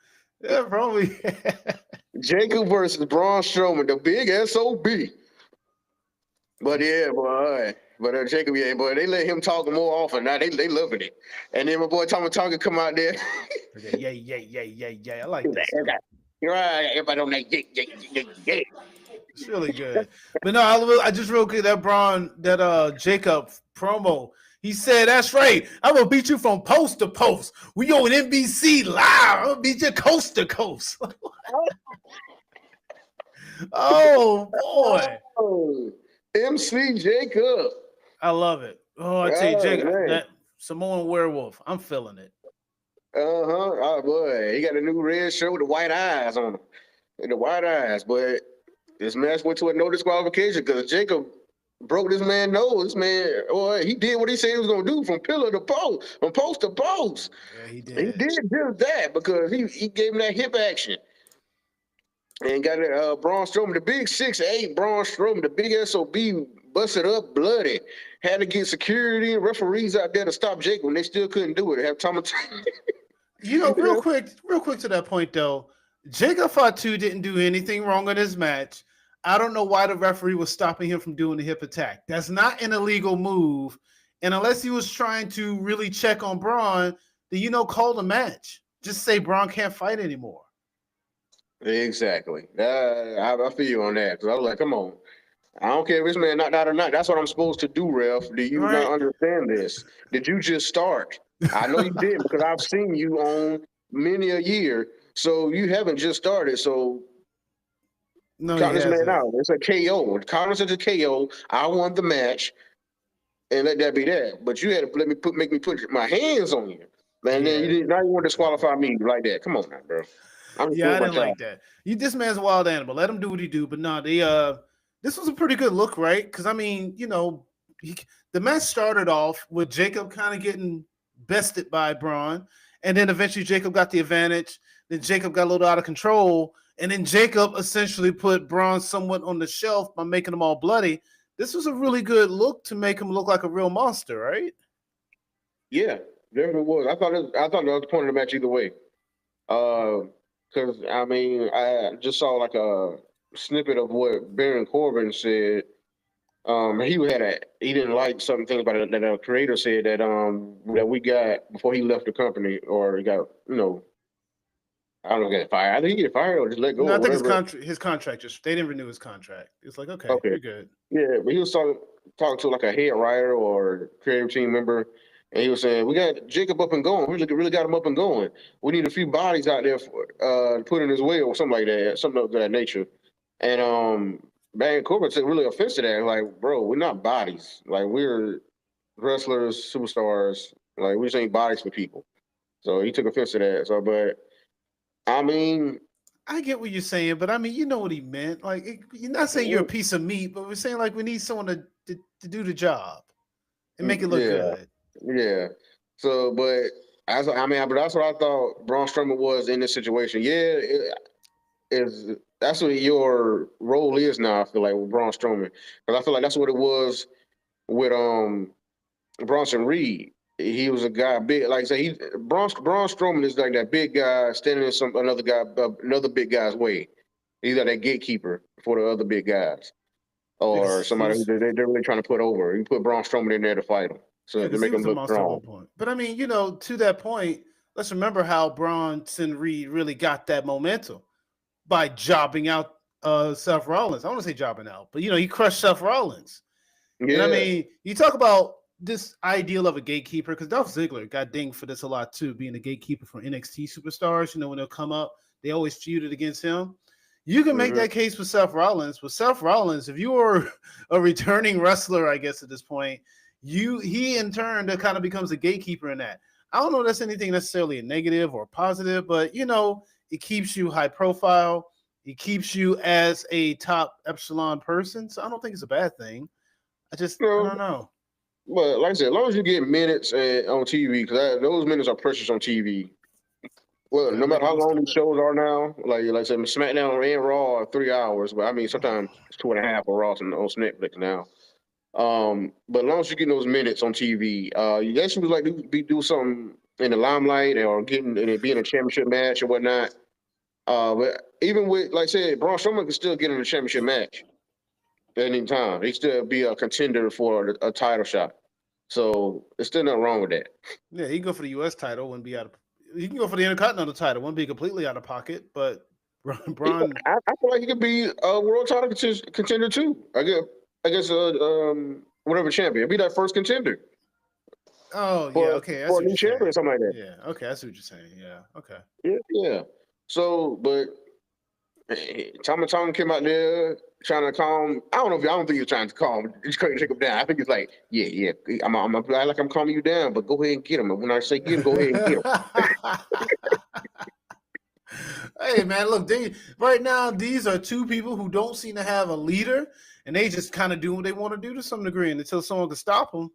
That promo. Jacob versus Braun Strowman, the big SOB. But yeah, boy. But Jacob, yeah, boy, they let him talk more often. Now they loving it. And then my boy Tommy Tonga come out there. yeah. I like this. You're right. Everybody on that, yeah. It's really good. But no, I just real quick that Jacob promo. He said, "That's right. I'm gonna beat you from post to post. We on NBC live. I'm gonna beat you coast to coast." Oh boy. Oh, MC Jacob. I love it. Oh, I tell you, Jacob, that Samoan werewolf. I'm feeling it. Oh boy, he got a new red shirt with the white eyes on him. The white eyes, but this match went to a no disqualification because Jacob broke this man's nose. This man, boy, he did what he said he was gonna do from pillar to post, from post to post. Yeah, he did. He did just that because he gave him that hip action. And got Braun Strowman, the big 6'8" Braun Strowman, the big SOB, busted up, bloody. Had to get security and referees out there to stop Jacob, and they still couldn't do it. Have Tommy. Real quick to that point though, Jacob Fatu didn't do anything wrong in his match. I don't know why the referee was stopping him from doing the hip attack. That's not an illegal move, and unless he was trying to really check on Braun, then call the match. Just say Braun can't fight anymore. Exactly. I feel you on that because I was like, come on. I don't care if this man knocked out or not. That's what I'm supposed to do, Ref. Do you not understand this? Did you just start? I know you did because I've seen you on many a year. So you haven't just started. So count this man out. It's a KO. Count us as a KO. I won the match, and let that be that. But you had to make me put my hands on you, and then now you want to disqualify me like that. Come on now, bro. I didn't like that. This man's a wild animal. Let him do what he do. But no, this was a pretty good look, right? Because, I mean, the match started off with Jacob kind of getting, a little bit of a bested by Braun. And then eventually Jacob got the advantage. Then Jacob got a little out of control. And then Jacob essentially put Braun somewhat on the shelf by making him all bloody. This was a really good look to make him look like a real monster, right? Yeah, definitely was. I thought that was the point of the match either way. Because I mean, I just saw like a snippet of what Baron Corbin said. He didn't like some things about it that the creator said that we got before he left the company, or he got, I don't know, get fired. I think he get fired or just let go No, or I think whatever. his contract just, they didn't renew his contract. It's like, okay, Okay. you're good. Yeah, but he was talking to like a head writer or creative team member, and he was saying, "We got Jacob up and going. We really got him up and going. We need a few bodies out there for, to put in his way or something like that, something of that nature." And Baron Corbin said really offensive to that. Like, bro, we're not bodies. Like, we're wrestlers, superstars. Like, we just ain't bodies for people. So he took offense to that. So, but I mean, I get what you're saying, but I mean, you know what he meant. Like, you're not saying you're a piece of meat, but we're saying like we need someone to do the job and make it look good. Yeah. So, but but that's what I thought Braun Strowman was in this situation. Yeah, that's what your role is now. I feel like with Braun Strowman, because I feel like that's what it was with Bronson Reed. He was a guy big, like I say, Braun Strowman is like that big guy standing in another big guy's way. He's like that gatekeeper for the other big guys, or somebody they're really trying to put over. You put Braun Strowman in there to fight him, so to make him look strong. Point. But I mean, to that point, let's remember how Bronson Reed really got that momentum by jobbing out Seth Rollins. I want to say jobbing out, but he crushed Seth Rollins. Yeah. And I mean, you talk about this ideal of a gatekeeper, because Dolph Ziggler got dinged for this a lot too, being a gatekeeper for NXT superstars. When they'll come up, they always feuded against him. You can make that case with Seth Rollins. With Seth Rollins, if you are a returning wrestler, I guess at this point, he in turn that kind of becomes a gatekeeper in that. I don't know if that's anything necessarily a negative or positive, but it keeps you high profile. It keeps you as a top epsilon person. So I don't think it's a bad thing. I don't know. But like I said, as long as you get minutes on TV, because those minutes are precious on TV. Well, no matter how long these shows are now, like I said, SmackDown and Raw are 3 hours, but I mean sometimes it's 2.5 on Raw on Netflix now. But as long as you get those minutes on TV, you actually would like to do something in the limelight or be in a championship match or whatnot. But even with, like I said, Braun Strowman can still get in a championship match at any time. He still be a contender for a title shot. So there's still nothing wrong with that. Yeah, he can go for the U.S. title, wouldn't be out of. He can go for the Intercontinental title, wouldn't be completely out of pocket. But Braun, I feel like he could be a world title contender too. I guess whatever champion. It'd be that first contender. Oh, yeah, okay. For a new champion or something like that. Yeah, okay, I see what you're saying. Yeah, okay. Yeah. So, but Tom came out there trying to calm. I don't think he was trying to calm. He's trying to take him down. I think it's like, yeah. I'm calming you down, but go ahead and get him. And when I say get him, go ahead and get him. Hey, man, look, right now these are two people who don't seem to have a leader, and they just kind of do what they want to do to some degree. And until someone can stop them,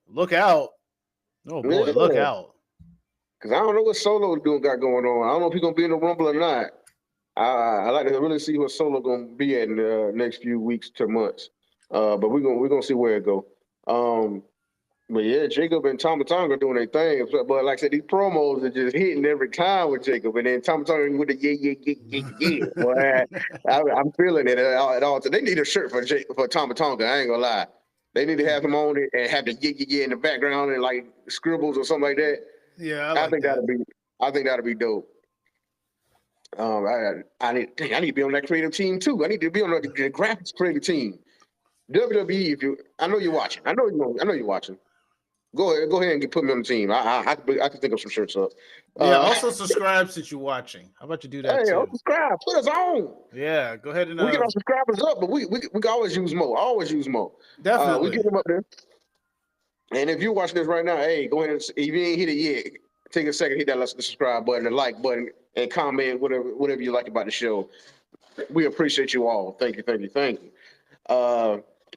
look out. Oh boy, look out. Because I don't know what Solo got going on. I don't know if he's gonna be in the Rumble or not. I like to really see what Solo gonna be at in the next few weeks to months. But we're gonna see where it go. But yeah, Jacob and Tama Tonga doing their thing. But like I said, these promos are just hitting every time with Jacob, and then Tama Tonga with the yeah. Boy, I'm feeling it at all. So they need a shirt for Tama Tonga. I ain't gonna lie. They need to have him on it and have the yeah in the background and like scribbles or something like that. Yeah, I think that'll be dope. I need to be on that creative team too. I need to be on the graphics creative team. WWE, I know you're watching. I know you're watching. Go ahead and put me on the team. I can think of some shirts up. Yeah, also subscribe since you're watching. How about you do that too? Subscribe. Put us on. Yeah, go ahead and we get our subscribers up, but we can always use more. Definitely. We get them up there. And if you're watching this right now, hey, go ahead and if you ain't hit it yet, take a second, hit that subscribe button, the like button, and comment whatever you like about the show. We appreciate you all. Thank you.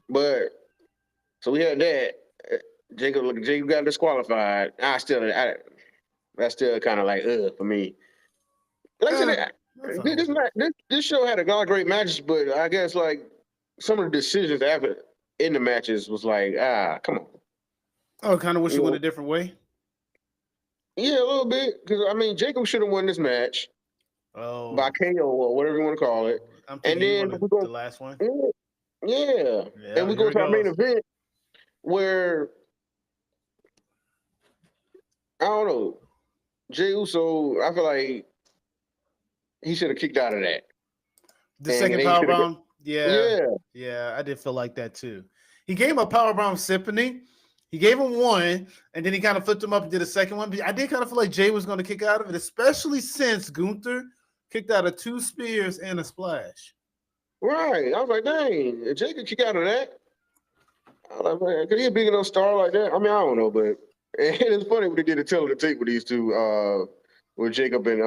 But so we had that. Jacob got disqualified. That's still kind of like for me. Like I said, this show had a lot of great matches, but I guess like some of the decisions after in the matches was like, come on. Oh, kind of wish you went a different way. Yeah, a little bit, because I mean, Jacob should have won this match by KO or whatever you want to call it. I'm thinking and then we go the last one. Yeah, and we go to our main event where I don't know, Jey Uso. I feel like he should have kicked out of that. The second powerbomb. Yeah, I did feel like that too. He gave him a powerbomb symphony. He gave him one, and then he kind of flipped him up and did a second one. But I did kind of feel like Jey was going to kick out of it, especially since Gunther kicked out of 2 spears and a splash. Right. I was like, dang, Jey could kick out of that. I was like, man, could he a big enough star like that? I mean, I don't know, but it's funny when they did a tell of the tape with these two, with Jacob and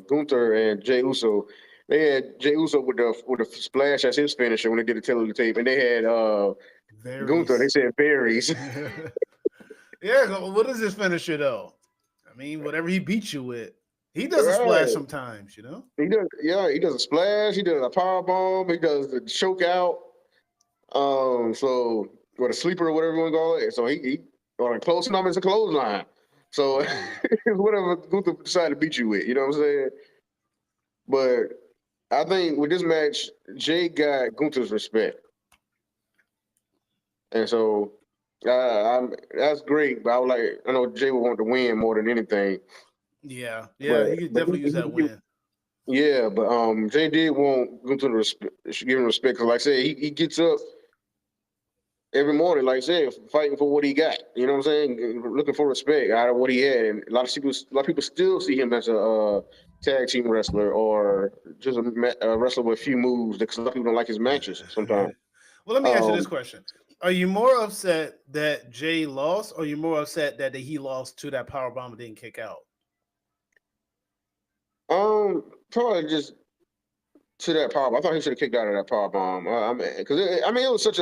Gunther and Jey Uso. They had Jey Uso with the splash as his finisher when they did a tell of the tape, and they had Gunther. They said berries. Yeah, what is his finisher though? I mean, whatever he beats you with. He does a splash sometimes, you know. He does, he does a splash. He does a power bomb. He does the choke out. So or the sleeper or whatever you want to call it. So he or a close number is a clothesline. So whatever Gunther decided to beat you with, you know what I'm saying? But I think with this match, Jey got Gunther's respect, and so that's great. But I know Jey would want to win more than anything. Yeah, he could definitely use that win. Yeah, but Jey did want Gunther to give him respect because, like I said, he gets up every morning, like I said, fighting for what he got. You know what I'm saying? Looking for respect out of what he had, and a lot of people still see him as a tag team wrestler or just a wrestler with a few moves because a lot of people don't like his matches sometimes. Well, let me ask you this question. Are you more upset that Jey lost, or are you more upset that he lost to that powerbomb and didn't kick out? Probably just to that powerbomb. I thought he should have kicked out of that powerbomb. Because it was such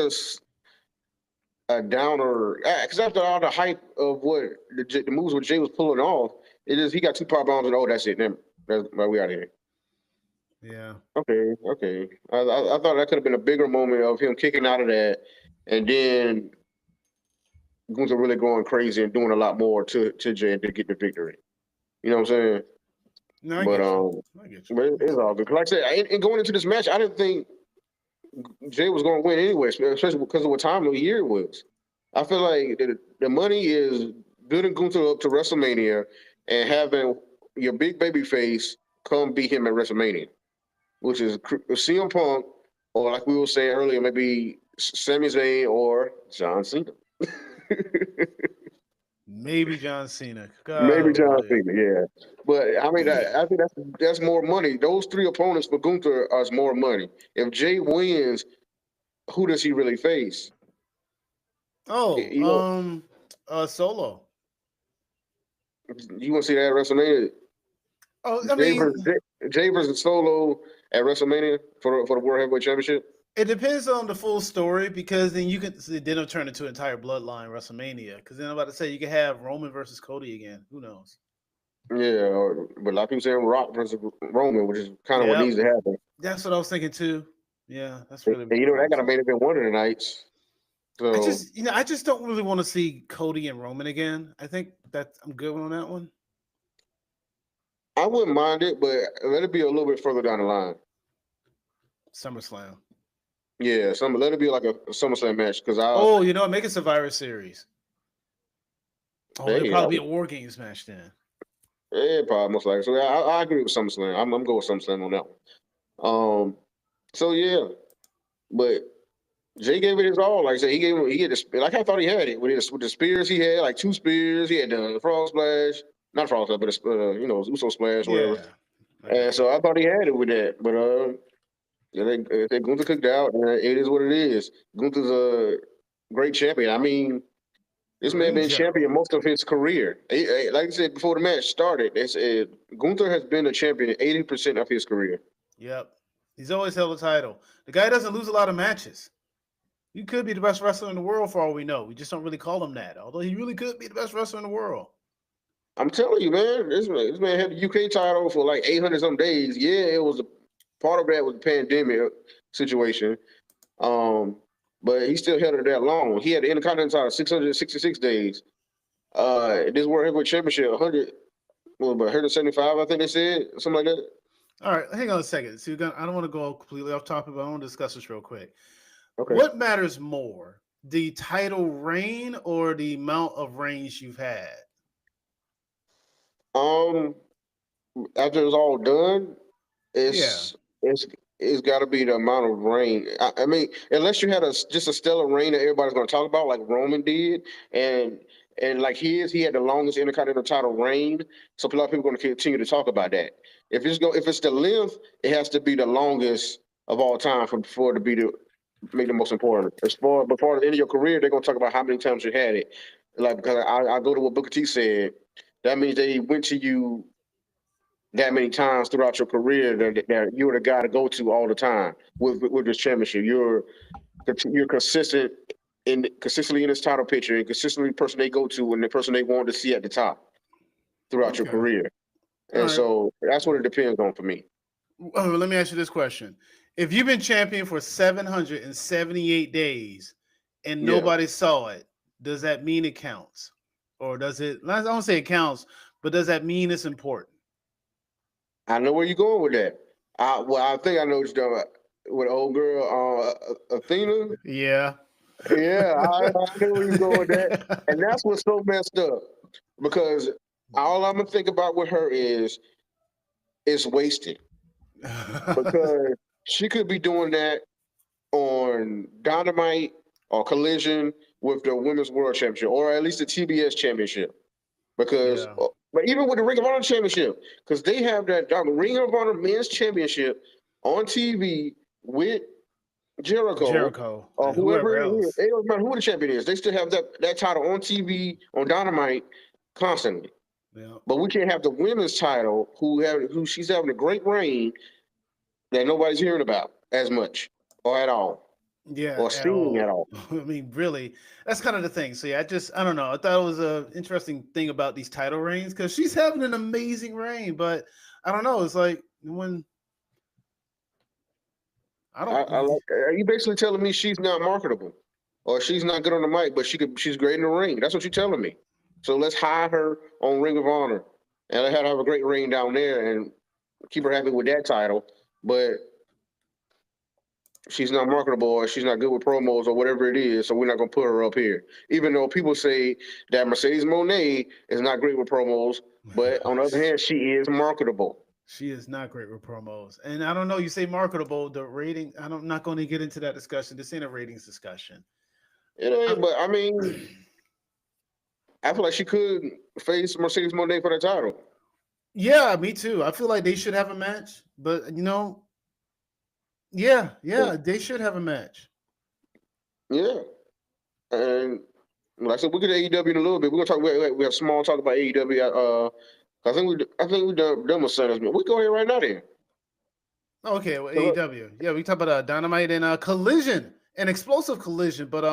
a downer. Because after all the hype of what the moves what Jey was pulling off, he got 2 powerbombs and that's it. That's why we out here. Yeah. Okay. I thought that could have been a bigger moment of him kicking out of that, and then Gunther really going crazy and doing a lot more to Jey to get the victory. You know what I'm saying? No, I get you. But it's all good. Like I said, and going into this match, I didn't think Jey was going to win anyway, especially because of what time of the year it was. I feel like the money is building Gunther up to WrestleMania and having your big baby face come beat him at WrestleMania, which is CM Punk, or like we were saying earlier, maybe Sammy Zane or John Cena. Maybe John Cena. Maybe John Cena, yeah. But I mean, I think that's more money. Those 3 opponents for Gunther are more money. If Jey wins, who does he really face? Solo. You want to see that at WrestleMania? Jey versus Solo at WrestleMania for the World Heavyweight Championship. It depends on the full story, because then it'll turn into an entire bloodline WrestleMania. Because then I'm about to say you can have Roman versus Cody again. Who knows? Yeah, but a lot of people saying Rock versus Roman, which is kind of what needs to happen. That's what I was thinking too. Yeah, that's really. And that got to main event one of the nights. So I just don't really want to see Cody and Roman again. I think that I'm good on that one. I wouldn't mind it, but let it be a little bit further down the line. SummerSlam. Yeah, let it be like a SummerSlam match because make a Survivor Series. It'll probably be a War Games match then. Yeah, probably most likely. So I agree with SummerSlam. I'm going with SummerSlam on that one. So yeah, but Jey gave it his all. Like I said, he had like I thought he had it with the spears. He had like 2 spears. He had the frog splash, not frog splash, but Uso splash, whatever. And so I thought he had it with that, but Gunther cooked out, and it is what it is. Gunther's a great champion. I mean, this man been champion most of his career. Like I said before the match started, Gunther has been a champion 80% of his career. Yep. He's always held a title. The guy doesn't lose a lot of matches. He could be the best wrestler in the world for all we know. We just don't really call him that. Although he really could be the best wrestler in the world. I'm telling you, man, this man had the UK title for like 800 some days. Yeah, it was a part of that was the pandemic situation. But he still held it that long. He had the Intercontinental title 666 days. This World Heavyweight Championship 175, I think they said, something like that. All right, hang on a second. So I don't want to go completely off topic, but I want to discuss this real quick. Okay. What matters more, the title reign or the amount of reigns you've had? After it's all done, it's got to be the amount of reign. I mean, unless you had just a stellar reign that everybody's going to talk about, like Roman did, and like he had the longest Intercontinental title reign, so a lot of people are going to continue to talk about that. If it's the length, it has to be the longest of all time for it to be make the most important. Before the end of your career, they're going to talk about how many times you had it. Like, because I go to what Booker T said. That means they went to you that many times throughout your career that you're the guy to go to all the time with this championship. You're consistently in this title picture and consistently the person they go to and the person they want to see at the top throughout your career. And so that's what it depends on for me. Let me ask you this question. If you've been champion for 778 days and nobody saw it, does that mean it counts? Or does it, I don't say it counts, but does that mean it's important? I know where you're going with that. I think I know what you're talking about with old girl Athena. Yeah. Yeah, I know where you're going with that. And that's what's so messed up. Because all I'm going to think about with her is it's wasted. Because she could be doing that on Dynamite or Collision with the Women's World Championship, or at least the TBS Championship. Because, but even with the Ring of Honor Championship, because they have that Ring of Honor Men's Championship on TV with Jericho or whoever it is. It doesn't matter who the champion is. They still have that title on TV on Dynamite constantly. Yeah. But we can't have the women's title who she's having a great reign that nobody's hearing about as much or at all. Yeah, or seeing at all. I mean, really, that's kind of the thing. So yeah, I don't know. I thought it was an interesting thing about these title reigns because she's having an amazing reign, but I don't know. It's like when are you basically telling me she's not marketable, or she's not good on the mic, but she's great in the ring? That's what you're telling me. So let's hire her on Ring of Honor and let her have a great reign down there and keep her happy with that title. But she's not marketable, or she's not good with promos, or whatever it is, so we're not going to put her up here. Even though people say that Mercedes Moné is not great with promos, but on the other hand, she is marketable. She is not great with promos. And I don't know, you say marketable, the rating, I'm not going to get into that discussion. This ain't a ratings discussion. It ain't, but I mean, I feel like she could face Mercedes Moné for the title. Yeah, me too. I feel like they should have a match, but yeah, they should have a match. Yeah, and like I said, we'll get to AEW in a little bit. We're gonna talk. We have small talk about AEW. I think we done with Sundays. We go ahead right now then. Okay, well, AEW. Yeah, we talk about Dynamite and Collision, an explosive Collision. But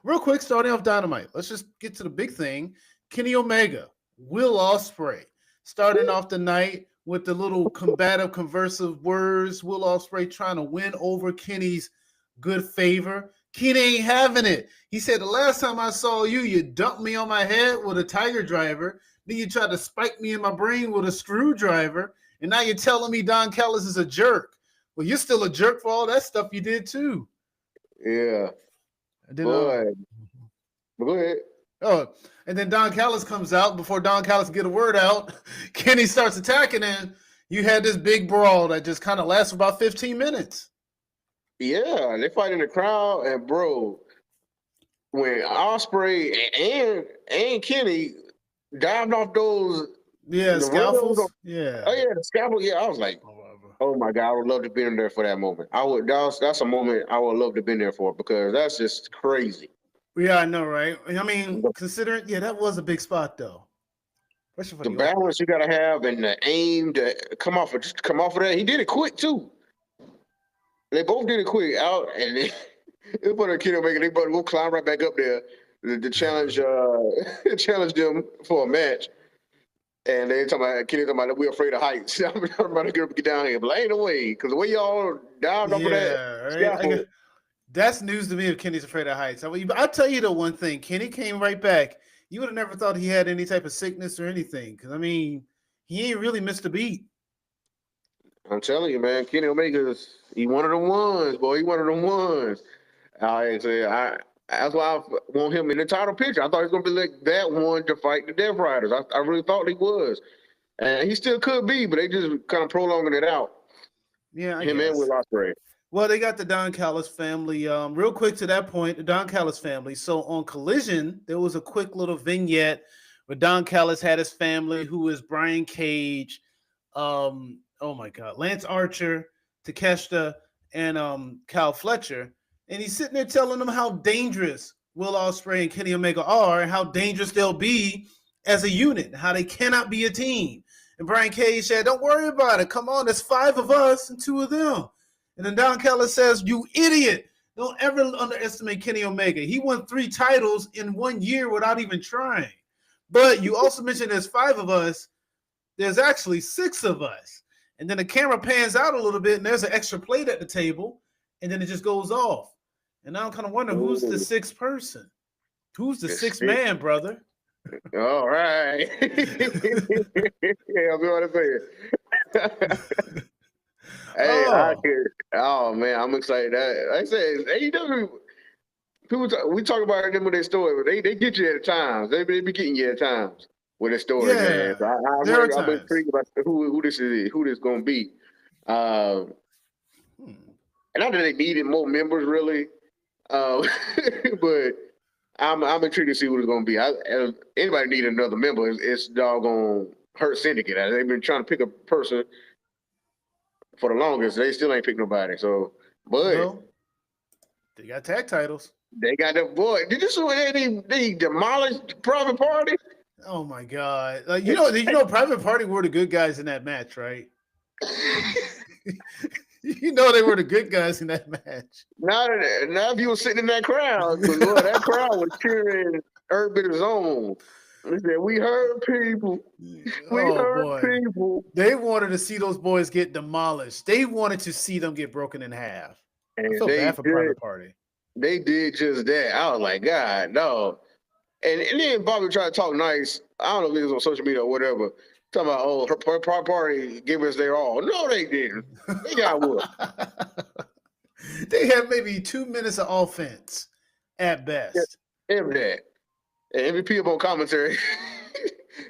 real quick, starting off Dynamite, let's just get to the big thing. Kenny Omega, Will Ospreay, starting off the night with the little combative, conversive words. Will Ospreay trying to win over Kenny's good favor. Kenny ain't having it. He said, the last time I saw you, you dumped me on my head with a tiger driver. Then you tried to spike me in my brain with a screwdriver. And now you're telling me Don Callis is a jerk. Well, you're still a jerk for all that stuff you did too. Yeah. Boy. Go ahead. Oh, and then Don Callis comes out. Before Don Callis can get a word out, Kenny starts attacking, and you had this big brawl that just kind of lasts for about 15 minutes. Yeah, they fight in the crowd, and bro, when Ospreay and Kenny dived off those scalpels. Oh yeah, the scalpel. Yeah, I was like, oh my God, I would love to be in there for that moment. That's a moment I would love to be in there for, because that's just crazy. Yeah, I know, right? I mean, considering, that was a big spot though. The balance you gotta have and the aim to come off of that. He did it quick too. They both did it quick out, and They put a Kenny Omega. They better go climb right back up there to challenge challenge them for a match. And they talking about Kenny talking about we're afraid of heights. I'm about to get down here, but ain't no way because the way y'all down off of that scaffold. That's news to me if Kenny's afraid of heights. I'll tell you the one thing. Kenny came right back. You would have never thought he had any type of sickness or anything. Because, I mean, he ain't really missed a beat. I'm telling you, man, Kenny Omega's he one of them ones, boy. He one of them ones. That's why I want him in the title picture. I thought he was gonna be like that one to fight the Death Riders. I really thought he was, and he still could be, but they just kind of prolonging it out. Yeah, I him guess. And Will Ospreay. Well, they got the Don Callis family. Real quick to that point, the Don Callis family. So on Collision, there was a quick little vignette where Don Callis had his family, who is Brian Cage, oh my God, Lance Archer, Takeshita, and Kyle Fletcher. And he's sitting there telling them how dangerous Will Ospreay and Kenny Omega are and how dangerous they'll be as a unit, how they cannot be a team. And Brian Cage said, don't worry about it. Come on, there's 5 of us and 2 of them. And then Don Callis says, you idiot. Don't ever underestimate Kenny Omega. He won 3 titles in 1 year without even trying. But you also mentioned there's 5 of us. There's actually 6 of us. And then the camera pans out a little bit, and there's an extra plate at the table, and then it just goes off. And now I'm kind of wondering, who's the 6th person? Who's the 6th man, brother? All right. Yeah, I'll be what I'm saying. Oh man, I'm excited. Like I said, AEW. We talk about them with their story, but they get you at times. They be getting you at times with their story, man. So I'm intrigued about who this is, who this gonna be. And not that they needed more members, really, but I'm intrigued to see what it's gonna be. If anybody need another member, it's doggone Hurt Syndicate. They've been trying to pick a person for the longest. They still ain't picked nobody. So, but they got tag titles. They got the boy. Did you see they demolished Private Party? Oh my God! Like you know, Private Party were the good guys in that match, right? You know they were the good guys in that match. Now if you were sitting in that crowd, because that crowd was cheering Urban Zone. They said, we heard people. We heard people. They wanted to see those boys get demolished. They wanted to see them get broken in half. And I feel bad for Private Party. They did just that. I was like, God, no. And then Bobby tried to talk nice. I don't know if it was on social media or whatever. Talking about, Private Party gave us their all. No, they didn't. They got what? They had maybe 2 minutes of offense at best. Yeah, every day. And MVP up on commentary.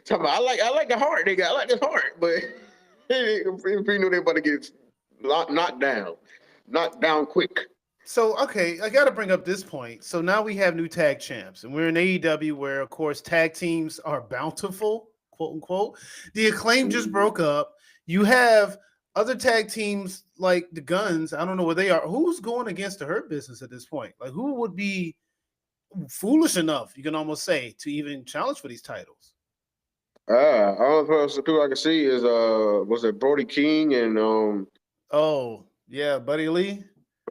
Talking about, I like the heart they got. I like this heart. But MVP knew they about to get knocked down quick. So, okay, I got to bring up this point. So now we have new tag champs, and we're in AEW where, of course, tag teams are bountiful, quote unquote. The Acclaim just broke up. You have other tag teams like the Guns. I don't know where they are. Who's going against the Hurt Business at this point? Like, who would be foolish enough, you can almost say, to even challenge for these titles? All the people I can see is was it Brody King and oh yeah, Buddy Lee.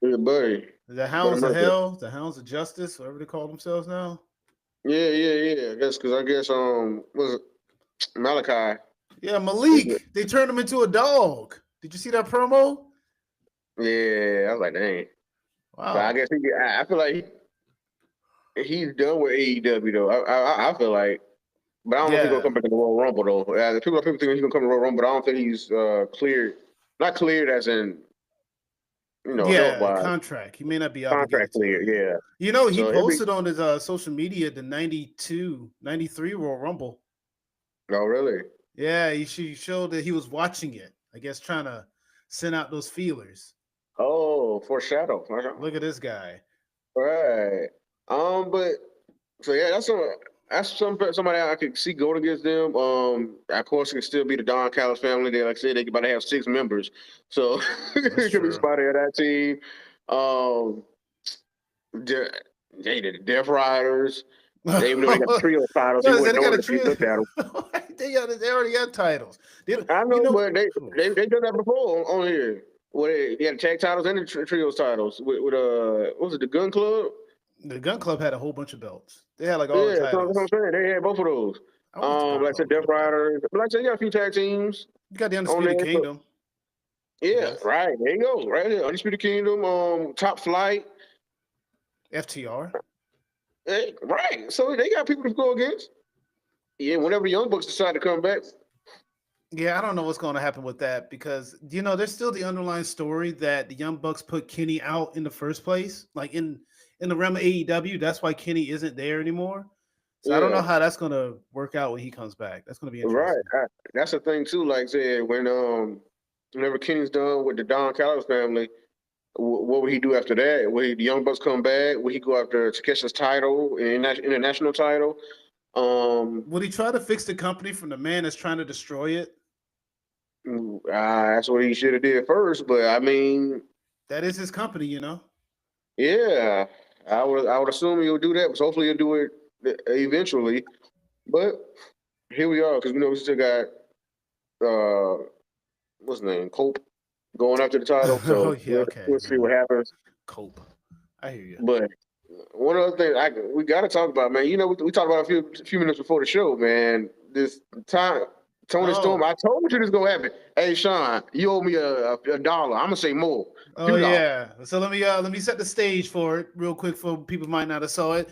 Yeah, Buddy. The Hounds of Hell, the Hounds of Justice, whatever they call themselves now. Yeah. I guess was it Malachi? Yeah, Malik. They turned him into a dog. Did you see that promo? Yeah, I was like, dang. Wow. But I guess I feel like he's done with AEW though. I feel like, but I don't know if he's gonna come back in the Royal Rumble though. The people think he's gonna come to the Royal Rumble, but I don't think he's cleared. Not cleared as in, contract. He may not be contract cleared. Yeah. You know, he posted on his social media the 93 Royal Rumble. Oh, really? Yeah, he showed that he was watching it. I guess trying to send out those feelers. Oh, foreshadow. Look at this guy. Right. But so yeah, that's somebody I could see going against them. Of course, it could still be the Don Callis family. They, like I said, they about to have 6 members, so it could be somebody on that team. The Death Riders. They even though they got trio titles, they wouldn't know if you looked at them. They already got titles. I know, but they done that before on here. He had the tag titles and the trios titles with what was it, the Gun Club? The Gun Club had a whole bunch of belts. They had like all Yeah, the that's what I'm titles. saying. They had both of those. I want the Gun Like I Club said, to Death come back. Riders. But like I said, you got a few tag teams You got the on Undisputed there. So, Kingdom. yeah, right. There you go. Right there. Undisputed Kingdom, Top Flight. FTR. Right. So they got people to go against. Yeah, whenever the Young Bucks decide to come back. Yeah, I don't know what's going to happen with that because there's still the underlying story that the Young Bucks put Kenny out in the first place, like in the realm of AEW. That's why Kenny isn't there anymore. So I don't know how that's going to work out when he comes back. That's going to be interesting. Right. That's the thing too. Like I said, whenever Kenny's done with the Don Callis family, what would he do after that? Would the Young Bucks come back? Would he go after Takeshi's title, international title? Would he try to fix the company from the man that's trying to destroy it? That's what he should have did first. But I mean, that is his company, Yeah, I would assume he'll do that. But hopefully he'll do it eventually. But here we are because we still got what's his name, Cope, going after the title. So we'll see what happens. Cope, I hear you. But one other thing we got to talk about, man. We talked about a few minutes before the show, man. This time, Tony Storm. I told you this gonna happen. Hey, Sean, you owe me a $1. I'm gonna say more. Oh yeah. So let me set the stage for it real quick for people who might not have saw it.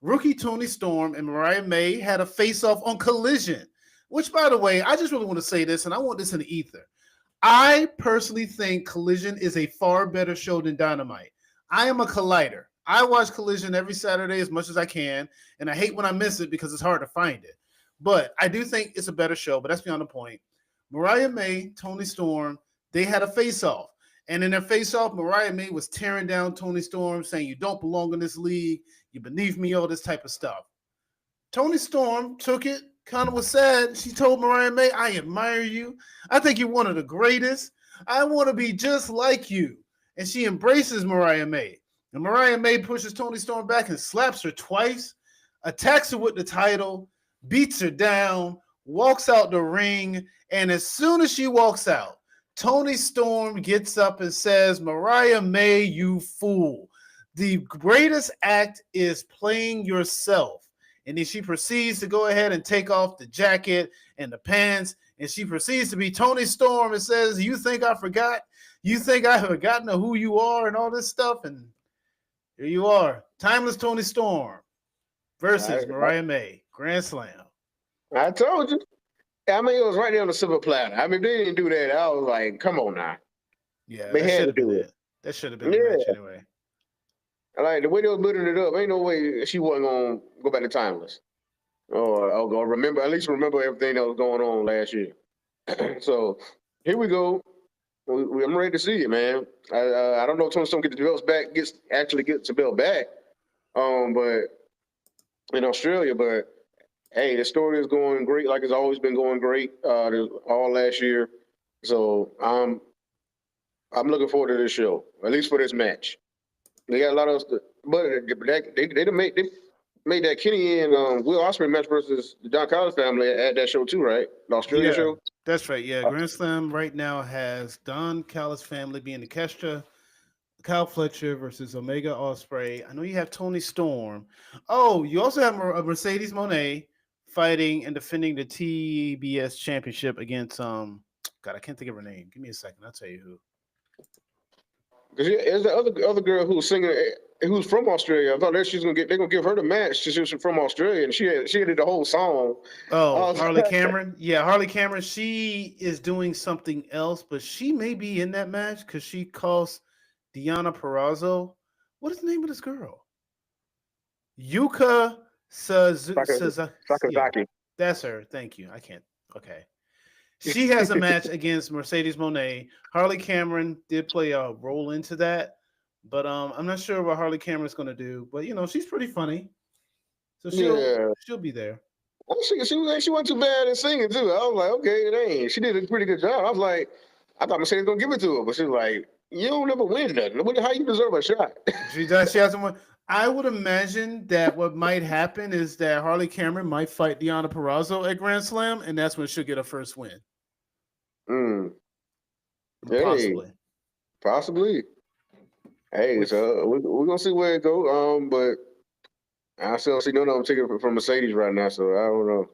Rookie Tony Storm and Mariah May had a face-off on Collision. Which, by the way, I just really want to say this, and I want this in the ether. I personally think Collision is a far better show than Dynamite. I am a Collider. I watch Collision every Saturday as much as I can, and I hate when I miss it because it's hard to find it. But I do think it's a better show, but that's beyond the point. Mariah May, Tony Storm, they had a face-off. And in their face-off, Mariah May was tearing down Tony Storm, saying, you don't belong in this league, you're beneath me, all this type of stuff. Tony Storm took it, kind of was sad. She told Mariah May, I admire you. I think you're one of the greatest. I want to be just like you. And she embraces Mariah May. And Mariah May pushes Tony Storm back and slaps her twice, attacks her with the title, beats her down, walks out the ring, and as soon as she walks out, Tony Storm gets up and says, Mariah May, you fool. The greatest act is playing yourself. And then she proceeds to go ahead and take off the jacket and the pants, and she proceeds to be Tony Storm and says, you think I forgot? You think I have forgotten who you are and all this stuff? And here you are, Timeless Tony Storm versus Mariah May, Grand Slam. I told you. I mean, it was right there on the silver platter. I mean, if they didn't do that, I was like, come on now. Yeah, they had to do it. That should have been the match anyway. Like the way they were building it up, ain't no way she wasn't gonna go back to Timeless, or remember everything that was going on last year. So here we go. I'm ready to see it, man. I don't know if Tony Storm gets the belts back, gets the belt back, but in Australia. But hey, the story is going great, like it's always been going great all last year. So I'm looking forward to this show, at least for this match. They got a lot of stuff, but they made that Kenny and Will Ospreay match versus the Don Callis family at that show too, right? The Australia show. That's right. Yeah, Grand Slam right now has Don Callis family being the Kestra, Kyle Fletcher versus Omega Ospreay. I know you have Tony Storm. Oh, you also have Mercedes Moné fighting and defending the TBS championship against God, I can't think of her name. Give me a second. I'll tell you who. Because there's the other girl who's singing, who's from Australia. I thought they're gonna give her the match. She's from Australia, and she did the whole song. Oh, Harley Cameron. Yeah, Harley Cameron. She is doing something else, but she may be in that match because she calls Deonna Purrazzo. What is the name of this girl? Yuka Sakazaki. Yeah, that's her. Thank you. I can't. Okay. She has a match against Mercedes Moné. Harley Cameron did play a role into that, but I'm not sure what Harley Cameron's going to do. But she's pretty funny, so she'll be there. She wasn't too bad at singing too. I was like, okay, dang, she did a pretty good job. I was like, I thought Mercedes was gonna give it to her, but she was like, you don't ever win nothing. How you deserve a shot? She hasn't won. I would imagine that what might happen is that Harley Cameron might fight Deonna Purrazzo at Grand Slam, and that's when she'll get her first win. Hey, possibly. Hey, so we're gonna see where it go. But I still don't see none of them taking it from Mercedes right now, so I don't know.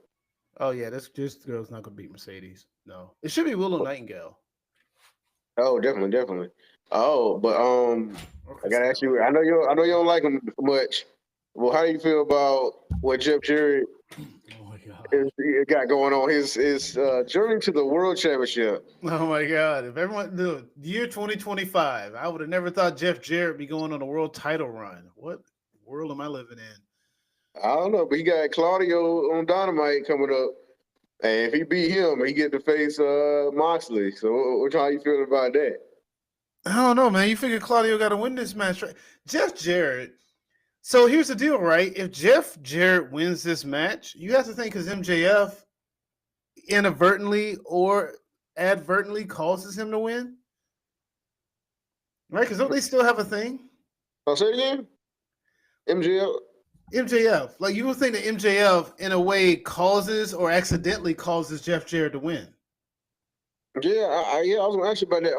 Oh yeah, this girl's not gonna beat Mercedes. No, it should be Willow Nightingale. Oh, definitely, definitely. Oh, but I gotta ask you. I know you don't like him much. Well, how do you feel about what Jeff Jarrett Oh my god. got going on? His journey to the World Championship. Oh my god! If everyone the year 2025, I would have never thought Jeff Jarrett be going on a world title run. What world am I living in? I don't know, but he got Claudio on Dynamite coming up, and if he beat him, he get to face Moxley. So, how you feel about that? I don't know, man. You figure Claudio got to win this match, right? Jeff Jarrett. So here's the deal, right? If Jeff Jarrett wins this match, you have to think because MJF inadvertently or advertently causes him to win, right? Because don't they still have a thing? I'll say it again. MJF. Like you would think that MJF in a way causes or accidentally causes Jeff Jarrett to win. Yeah, I was gonna ask you about that.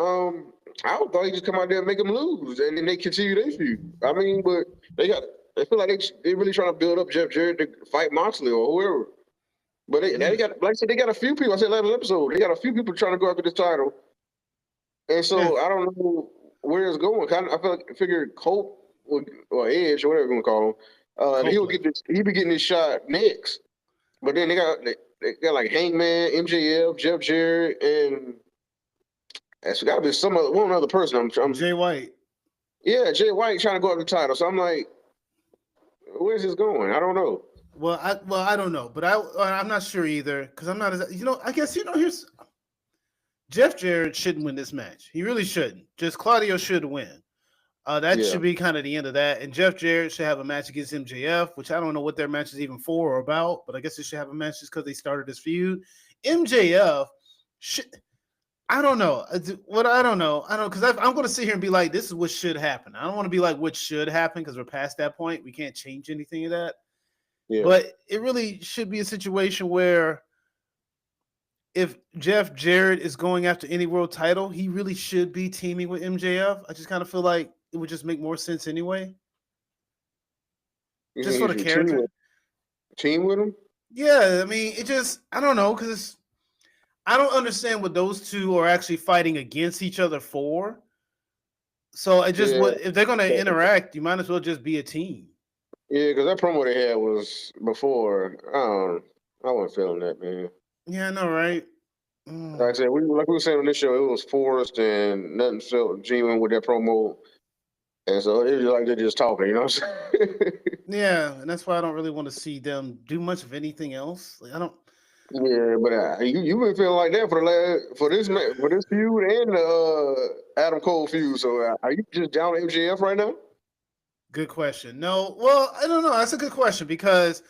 I thought he just come out there and make them lose, and then they continue their feud. I mean, but they feel like they really trying to build up Jeff Jarrett to fight Moxley or whoever. But they got, like I said, they got a few people. I said last episode, they got a few people trying to go after this title, and so I don't know where it's going. I figured Colt or Edge or whatever you want to call him, he'll be getting his shot next. But then they got like Hangman, MJF, Jeff Jarrett, and it's got to be one other person. I'm Jay White. Yeah, Jay White trying to go up the title. So I'm like, where's this going? I don't know. Well, I don't know, but I'm not sure either because I'm not. I guess here's Jeff Jarrett shouldn't win this match. He really shouldn't. Just Claudio should win. That should be kind of the end of that. And Jeff Jarrett should have a match against MJF, which I don't know what their match is even for or about, but I guess they should have a match just because they started this feud. MJF should. I don't know. I don't know because I'm going to sit here and be like, this is what should happen. I don't want to be like what should happen because we're past that point. We can't change anything of that. Yeah. But it really should be a situation where if Jeff Jarrett is going after any world title, he really should be teaming with MJF. I just kind of feel like it would just make more sense anyway. Just for the character. Team with him? Yeah, I mean, I don't know, because I don't understand what those two are actually fighting against each other for. So if they're going to interact, you might as well just be a team. Yeah, because that promo they had was before. I wasn't feeling that, man. Yeah, I know, right? Like I said, we were saying on this show, it was forced and nothing felt genuine with that promo. And so it was like they're just talking, you know what I'm saying? Yeah, and that's why I don't really want to see them do much of anything else. Like, I don't. Yeah, but you've been feeling like that for this feud and the Adam Cole feud. So are you just down MJF right now? Good question. No, well, I don't know. That's a good question because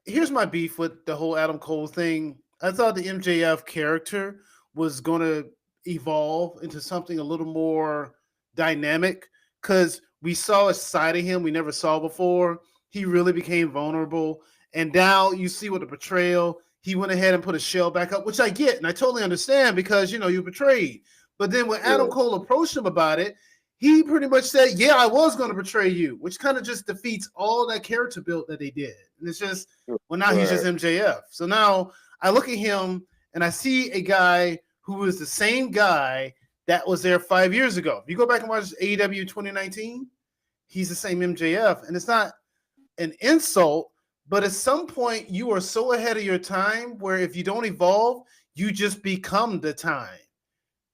here's my beef with the whole Adam Cole thing. I thought the MJF character was going to evolve into something a little more dynamic because we saw a side of him we never saw before. He really became vulnerable. And now you see with the betrayal, he went ahead and put a shell back up, which I get and I totally understand because, you're betrayed. But then when Adam Cole approached him about it, he pretty much said, yeah, I was going to betray you, which kind of just defeats all that character build that they did. And it's just, well, now he's just MJF. So now I look at him and I see a guy who is the same guy that was there 5 years ago. If you go back and watch AEW 2019, he's the same MJF. And it's not an insult, but at some point you are so ahead of your time where if you don't evolve, you just become the time.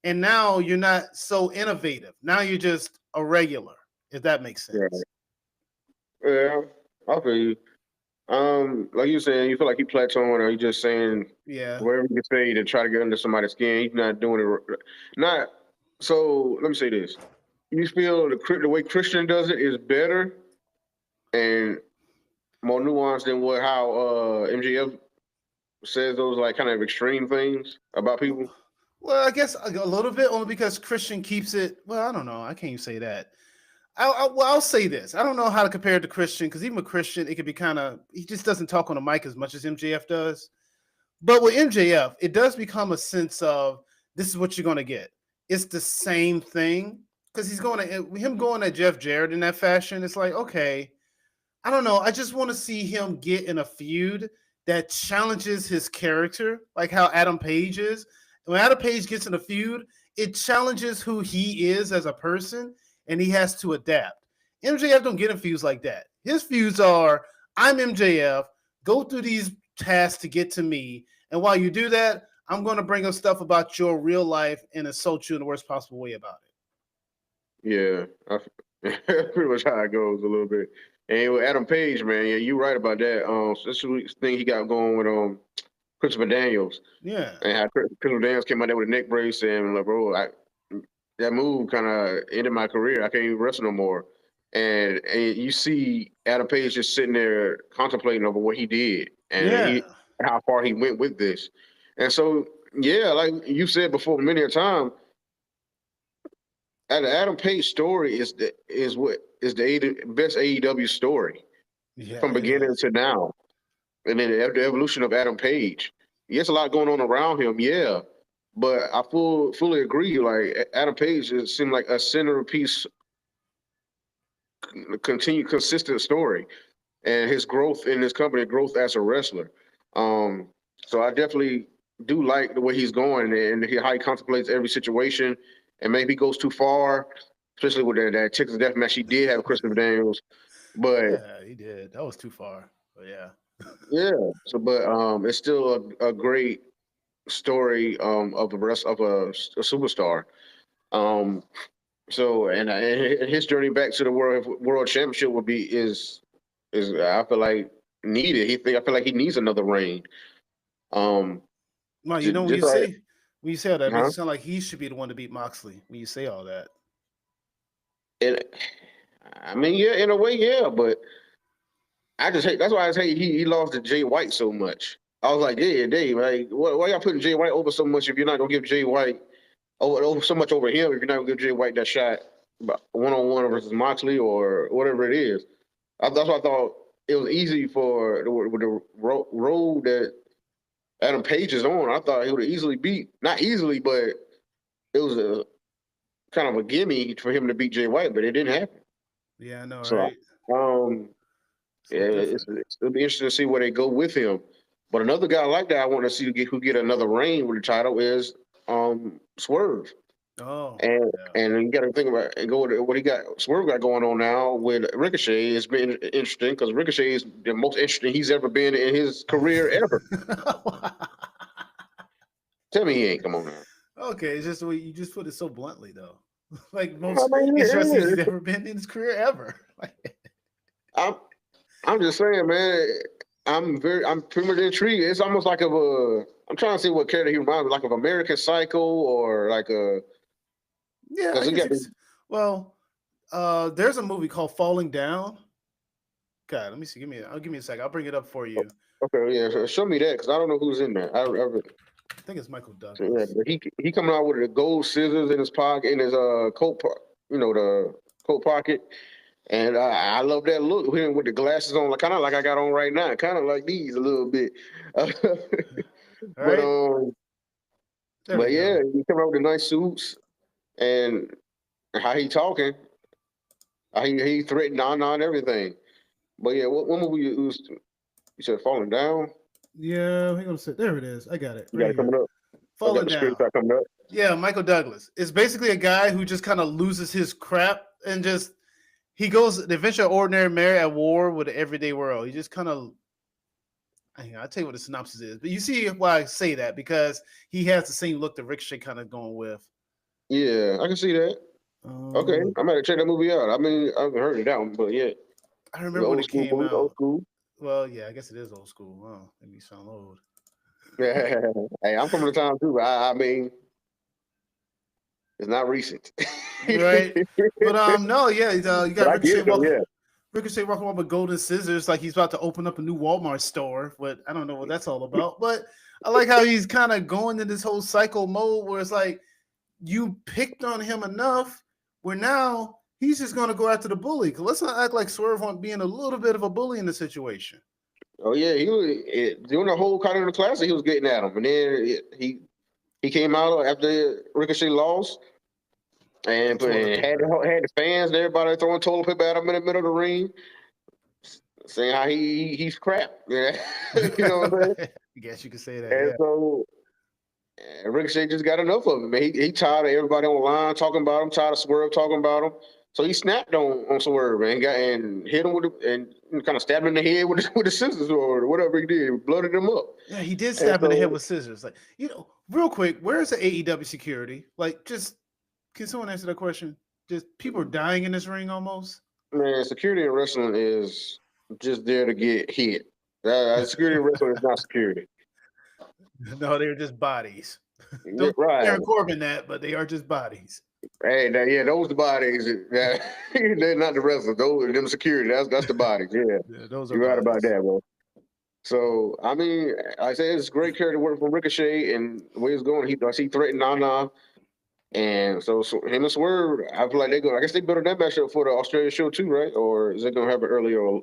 And now you're not so innovative. Now you're just a regular, if that makes sense. Yeah, I feel you. Like you saying, you feel like you plateauing, or you just saying, whatever you can say to try to get under somebody's skin. He's not doing it. So let me say this: you feel the way Christian does it is better and more nuanced than how MJF says those like kind of extreme things about people. Well, I guess a little bit only because Christian keeps it. Well, I don't know. I can't even say that. I'll say this. I don't know how to compare it to Christian because even with Christian, it could be he just doesn't talk on the mic as much as MJF does. But with MJF, it does become a sense of this is what you're going to get. it's the same thing because he's going to him going at Jeff Jarrett in that fashion. It's like, okay, I don't know. I just want to see him get in a feud that challenges his character, like how Adam Page is. When Adam Page gets in a feud, it challenges who he is as a person, and he has to adapt. MJF don't get in feuds like that. His feuds are, I'm MJF, go through these tasks to get to me, and while you do that, I'm going to bring up stuff about your real life and insult you in the worst possible way about it. Yeah, pretty much how it goes a little bit. And with Adam Page, man, yeah, you're right about that. This thing he got going with Christopher Daniels. Yeah. And how Christopher Daniels came out there with a neck brace and like, bro, that move kind of ended my career. I can't even wrestle no more. And you see Adam Page just sitting there contemplating over what he did and how far he went with this. And so, yeah, like you said before many a time, the Adam Page story is the best AEW story from beginning to now. And then the evolution of Adam Page. Yes, a lot going on around him, yeah. But I fully agree. Like Adam Page seemed like a centerpiece, continued consistent story, and his growth in this company, growth as a wrestler. So I definitely do like the way he's going and how he contemplates every situation. And maybe he goes too far, especially with that Texas Death match he did have with Christopher Daniels. But yeah, he did. That was too far. But yeah. Yeah. So, but it's still a great story of a superstar. So and his journey back to the world championship is I feel like needed. I feel like he needs another reign. Well, you know when you say that, it makes it sound like he should be the one to beat Moxley when you say all that. I mean, yeah, in a way, yeah, but I just hate. That's why I say he lost to Jay White so much. I was like, yeah, Dave, like, why y'all putting Jay White over so much if you're not gonna give Jay White over so much over him if you're not gonna give Jay White that shot 1-on-1 versus Moxley or whatever it is. That's why I thought it was easy for the road that Adam Page is on. I thought he would have easily beat, not easily, but it was a kind of a gimme for him to beat Jay White, but it didn't happen. Yeah, I know, so, right? It'll be interesting to see where they go with him. But another guy like that I want to see who get another reign with the title is Swerve. Oh, and you got to think about and go to what he got. Swerve got going on now with Ricochet. It's been interesting because Ricochet is the most interesting he's ever been in his career ever. Tell me he ain't. Come on now. Okay, it's just the way you just put it so bluntly, though. Like most interesting he's ever been in his career ever. I'm just saying, man. I'm pretty much intrigued. It's almost like I'm trying to see what character he reminds me, like of American Psycho or like a. Yeah, there's a movie called Falling Down. God, let me see. Give me a second. I'll bring it up for you. Okay, yeah, show me that because I don't know who's in there. I think it's Michael Douglas. Yeah, but he coming out with the gold scissors in his pocket, in his coat, the coat pocket, and I love that look. Him with the glasses on, kind of like I got on right now, kind of like these a little bit. But yeah, he come out with the nice suits and how he talking, how he threatened on everything. But yeah, what movie you said Falling Down? Yeah, we're gonna sit. There it is. I got it. You got it coming up. Falling Down. Coming up. Yeah, Michael Douglas. It's basically a guy who just kind of loses his crap and he goes the adventure of ordinary man at war with the everyday world. He just kind of. I'll tell you what the synopsis is, but you see why I say that because he has the same look that Ricochet kind of going with. Yeah, I can see that. Okay, I might check that movie out. I mean, I haven't heard of that one, but yeah. I remember when it came out. Old school. Well, yeah, I guess it is old school. Wow, maybe you sound old. Hey, I'm from the time too. I mean, it's not recent, right? But no, yeah, you got Ricochet walking around with golden scissors, like he's about to open up a new Walmart store. But I don't know what that's all about. But I like how he's kind of going in this whole psycho mode where it's like you picked on him enough, where now he's just going to go after the bully. Let's not act like Swerve on being a little bit of a bully in the situation. Oh yeah, he was during the whole Continental Classic. He was getting at him, and then he came out after Ricochet lost. and had the fans and everybody throwing toilet paper at him in the middle of the ring, saying how he's crap. Yeah, you know what I'm saying? I guess you could say that. And Yeah. so Ricochet just got enough of it, man. He tired of everybody online talking about him, tired of Swerve talking about him. So he snapped on Swerve and hit him and kind of stabbed him in the head with the scissors or whatever he did, blooded him up. Yeah, he did stab him in the head with scissors. Like, real quick, where's the AEW security? Like, can someone answer that question? Just people are dying in this ring almost. Man, security in wrestling is just there to get hit. Security in wrestling is not security. No, they're just bodies. Yeah, right. Aaron Corbin that, but they are just bodies. Hey, those the bodies. They're not the wrestlers. Those them security. That's the bodies. Yeah, those are. You're right about that, bro. So I mean, I say it's a great character work from Ricochet and where he's going. He threatened Nana, and so him and Swerve. I feel like they're going. I guess they built that match up for the Australia show too, right? Or is it going to happen earlier?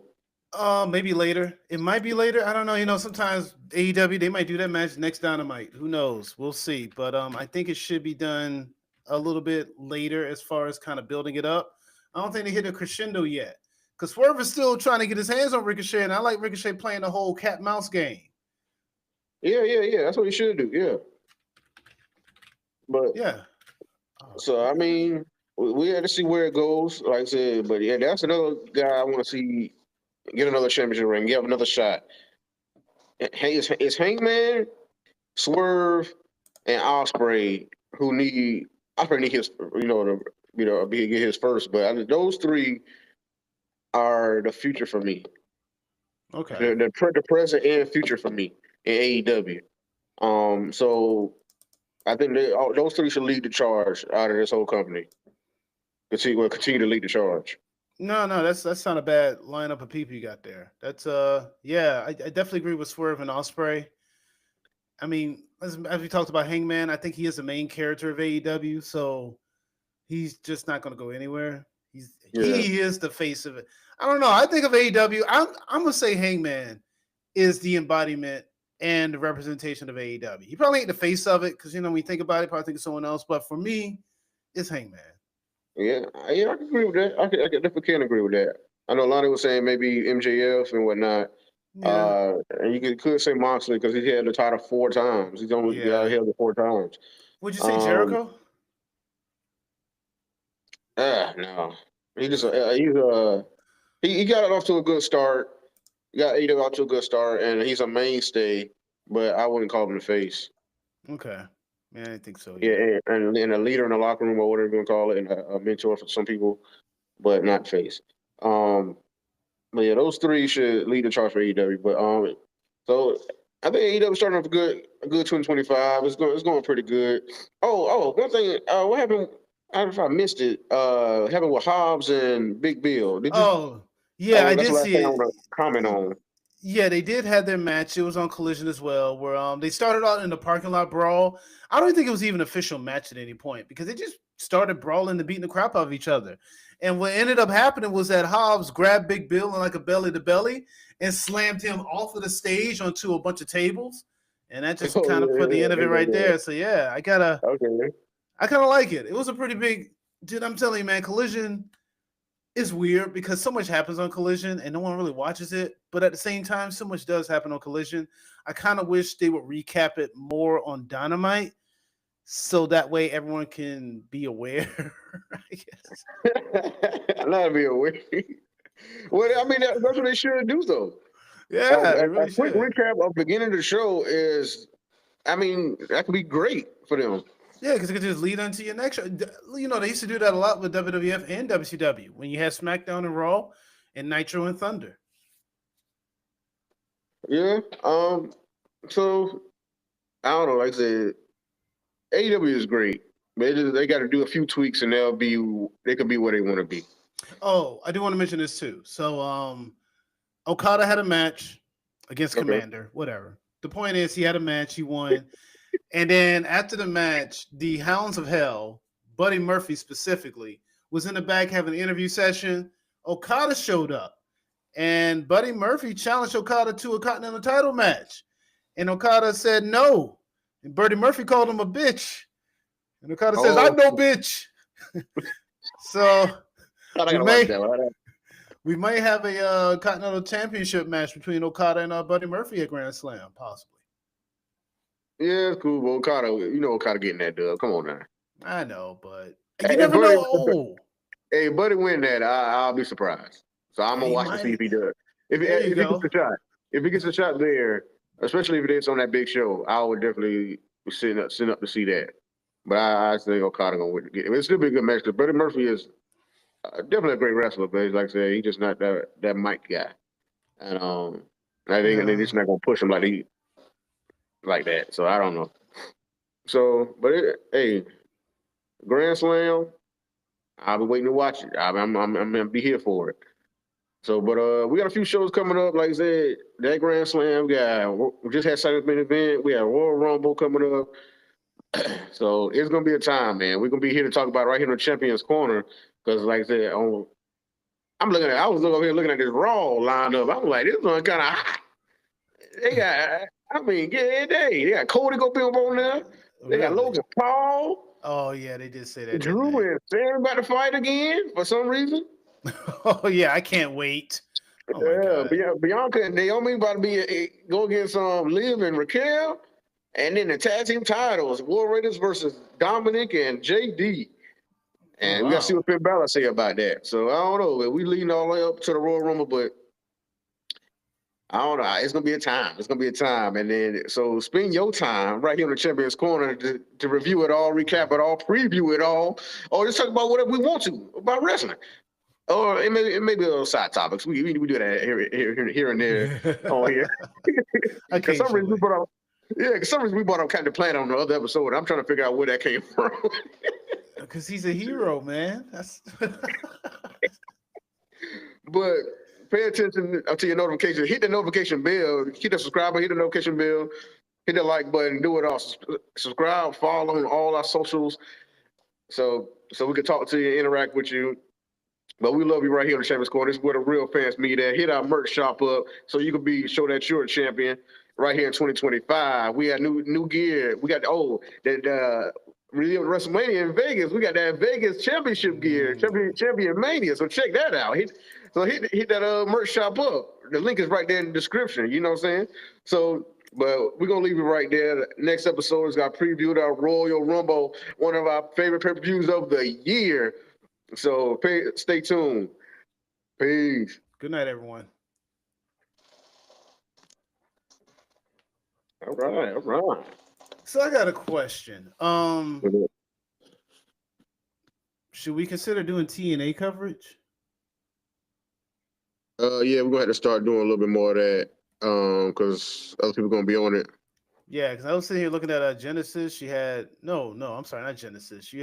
Maybe later. It might be later. I don't know. Sometimes AEW they might do that match next Dynamite. Who knows? We'll see. But I think it should be done a little bit later as far as kind of building it up. I don't think they hit a crescendo yet because Swerve is still trying to get his hands on Ricochet, and I like Ricochet playing the whole cat mouse game. Yeah. That's what he should do. Yeah. But yeah. So I mean, we had to see where it goes. Like I said, but yeah, that's another guy I want to see get another championship ring, give another shot. It's Hangman, Swerve, and Ospreay who need. Ospreay need his, get his first. But those three are the future for me. Okay. The present and future for me in AEW. So I think those three should lead the charge out of this whole company. Continue to lead the charge. No, that's not a bad lineup of people you got there. That's I definitely agree with Swerve and Ospreay. I mean, as we talked about Hangman, I think he is the main character of AEW, so he's just not going to go anywhere. He is the face of it. I don't know. I think of AEW. I'm gonna say Hangman is the embodiment and the representation of AEW. He probably ain't the face of it because when you think about it, probably think of someone else. But for me, it's Hangman. Yeah, I can agree with that. I definitely can agree with that. I know Lonnie was saying maybe MJF and whatnot. Yeah. And you could say Moxley because he had the title 4 times. He's only held it 4 times. Would you say Jericho? No. He just he got it off to a good start. He got AEW off to a good start, and he's a mainstay. But I wouldn't call him the face. Okay. Yeah, I think so. Yeah, and a leader in the locker room or whatever you want to call it, and a mentor for some people, but not face. But yeah, those three should lead the charge for AEW. But so I think AEW starting off a good 2025. It's going pretty good. Oh, one thing. What happened? I don't know if I missed it. Happened with Hobbs and Big Bill. Did you? I did see it. I want to comment on. Yeah, they did have their match. It was on Collision as well, where they started out in the parking lot brawl. I don't think it was even an official match at any point because they just started brawling and beating the crap out of each other. And what ended up happening was that Hobbs grabbed Big Bill in like a belly-to-belly and slammed him off of the stage onto a bunch of tables. And that just kind of put the end of it right there. So, I kind of like it. It was a pretty big – dude, I'm telling you, man, Collision – it's weird because so much happens on Collision and no one really watches it. But at the same time, so much does happen on Collision. I kind of wish they would recap it more on Dynamite so that way everyone can be aware, I guess. Not be aware. Well, I mean, that's what they should do, though. Yeah, a quick recap of the beginning of the show is, I mean, that could be great for them. Yeah, because it could just lead into your next show. They used to do that a lot with WWF and WCW when you had SmackDown and Raw and Nitro and Thunder. Yeah. So I don't know. Like I said, AEW is great. They got to do a few tweaks and they could be where they want to be. Oh, I do want to mention this too. So Okada had a match against Commander, whatever. The point is he had a match, he won. And then after the match, the Hounds of Hell, Buddy Murphy specifically, was in the back having an interview session. Okada showed up, and Buddy Murphy challenged Okada to a Continental title match. And Okada said no. And Buddy Murphy called him a bitch. And Okada says, I'm no bitch. So I gotta watch that one. we might have a Continental Championship match between Okada and Buddy Murphy at Grand Slam, possibly. Yeah, it's cool. But Okada, Okada getting that dub. Come on now. I know, but you never know. Hey, Buddy win that, I'll be surprised. So I'm gonna watch to see if he does. If he gets a shot, if he gets a shot there, especially if it's on that big show, I would definitely sit up to see that. But I think Okada gonna win. It's still be a good match. Buddy Murphy is definitely a great wrestler, but like I said, he's just not that mic guy. And I think they're just not gonna push him like that. So I don't know. So, but hey, Grand Slam, I'll be waiting to watch it. I'm gonna be here for it. So, but we got a few shows coming up. Like I said, that Grand Slam, we just had Saturday main event. We have Royal Rumble coming up. So it's gonna be a time, man. We're gonna be here to talk about it right here in the Champions Corner. Because, like I said, I was over here looking at this Raw lineup. I'm like, this one kind of hot. They got, they got Cody go be on there. They got Logan Paul. Oh yeah, they did say that. Drew and Sam about to fight again for some reason. Oh yeah, I can't wait. Oh, yeah, Bianca and Naomi about to go against Liv and Raquel, and then the tag team titles: War Raiders versus Dominic and JD. And we got to see what Finn Balor say about that. So I don't know. We leading all the way up to the Royal Rumble, but I don't know. It's gonna be a time. It's gonna be a time. And then so spend your time right here in the Champions Corner to review it all, recap it all, preview it all, or just talk about whatever we want to about wrestling. Or it may be a little side topics. We do that here and there on here. For some reason we brought up kind of plan on the other episode. I'm trying to figure out where that came from. Because he's a hero, man. But pay attention to your notifications. Hit the notification bell. Hit the subscribe button. Hit the notification bell. Hit the like button. Do it all. Subscribe. Follow on all our socials. So we can talk to you, interact with you. But we love you right here on the Champions Corner. This is where the real fans meet at. Hit our merch shop up so you can show that you're a champion right here in 2025. We got new gear. We got WrestleMania in Vegas. We got that Vegas championship gear, champion mania. So check that out. Hit that merch shop up. The link is right there in the description. You know what I'm saying? So, but we're gonna leave it right there. The next episode is got previewed our Royal Rumble, one of our favorite pay-per-views of the year. So stay tuned. Peace. Good night, everyone. All right. So I got a question. Should we consider doing TNA coverage? Yeah, we're gonna have to start doing a little bit more of that. Because other people are gonna be on it. Yeah, because I was sitting here looking at Genesis. She had I'm sorry, not Genesis. She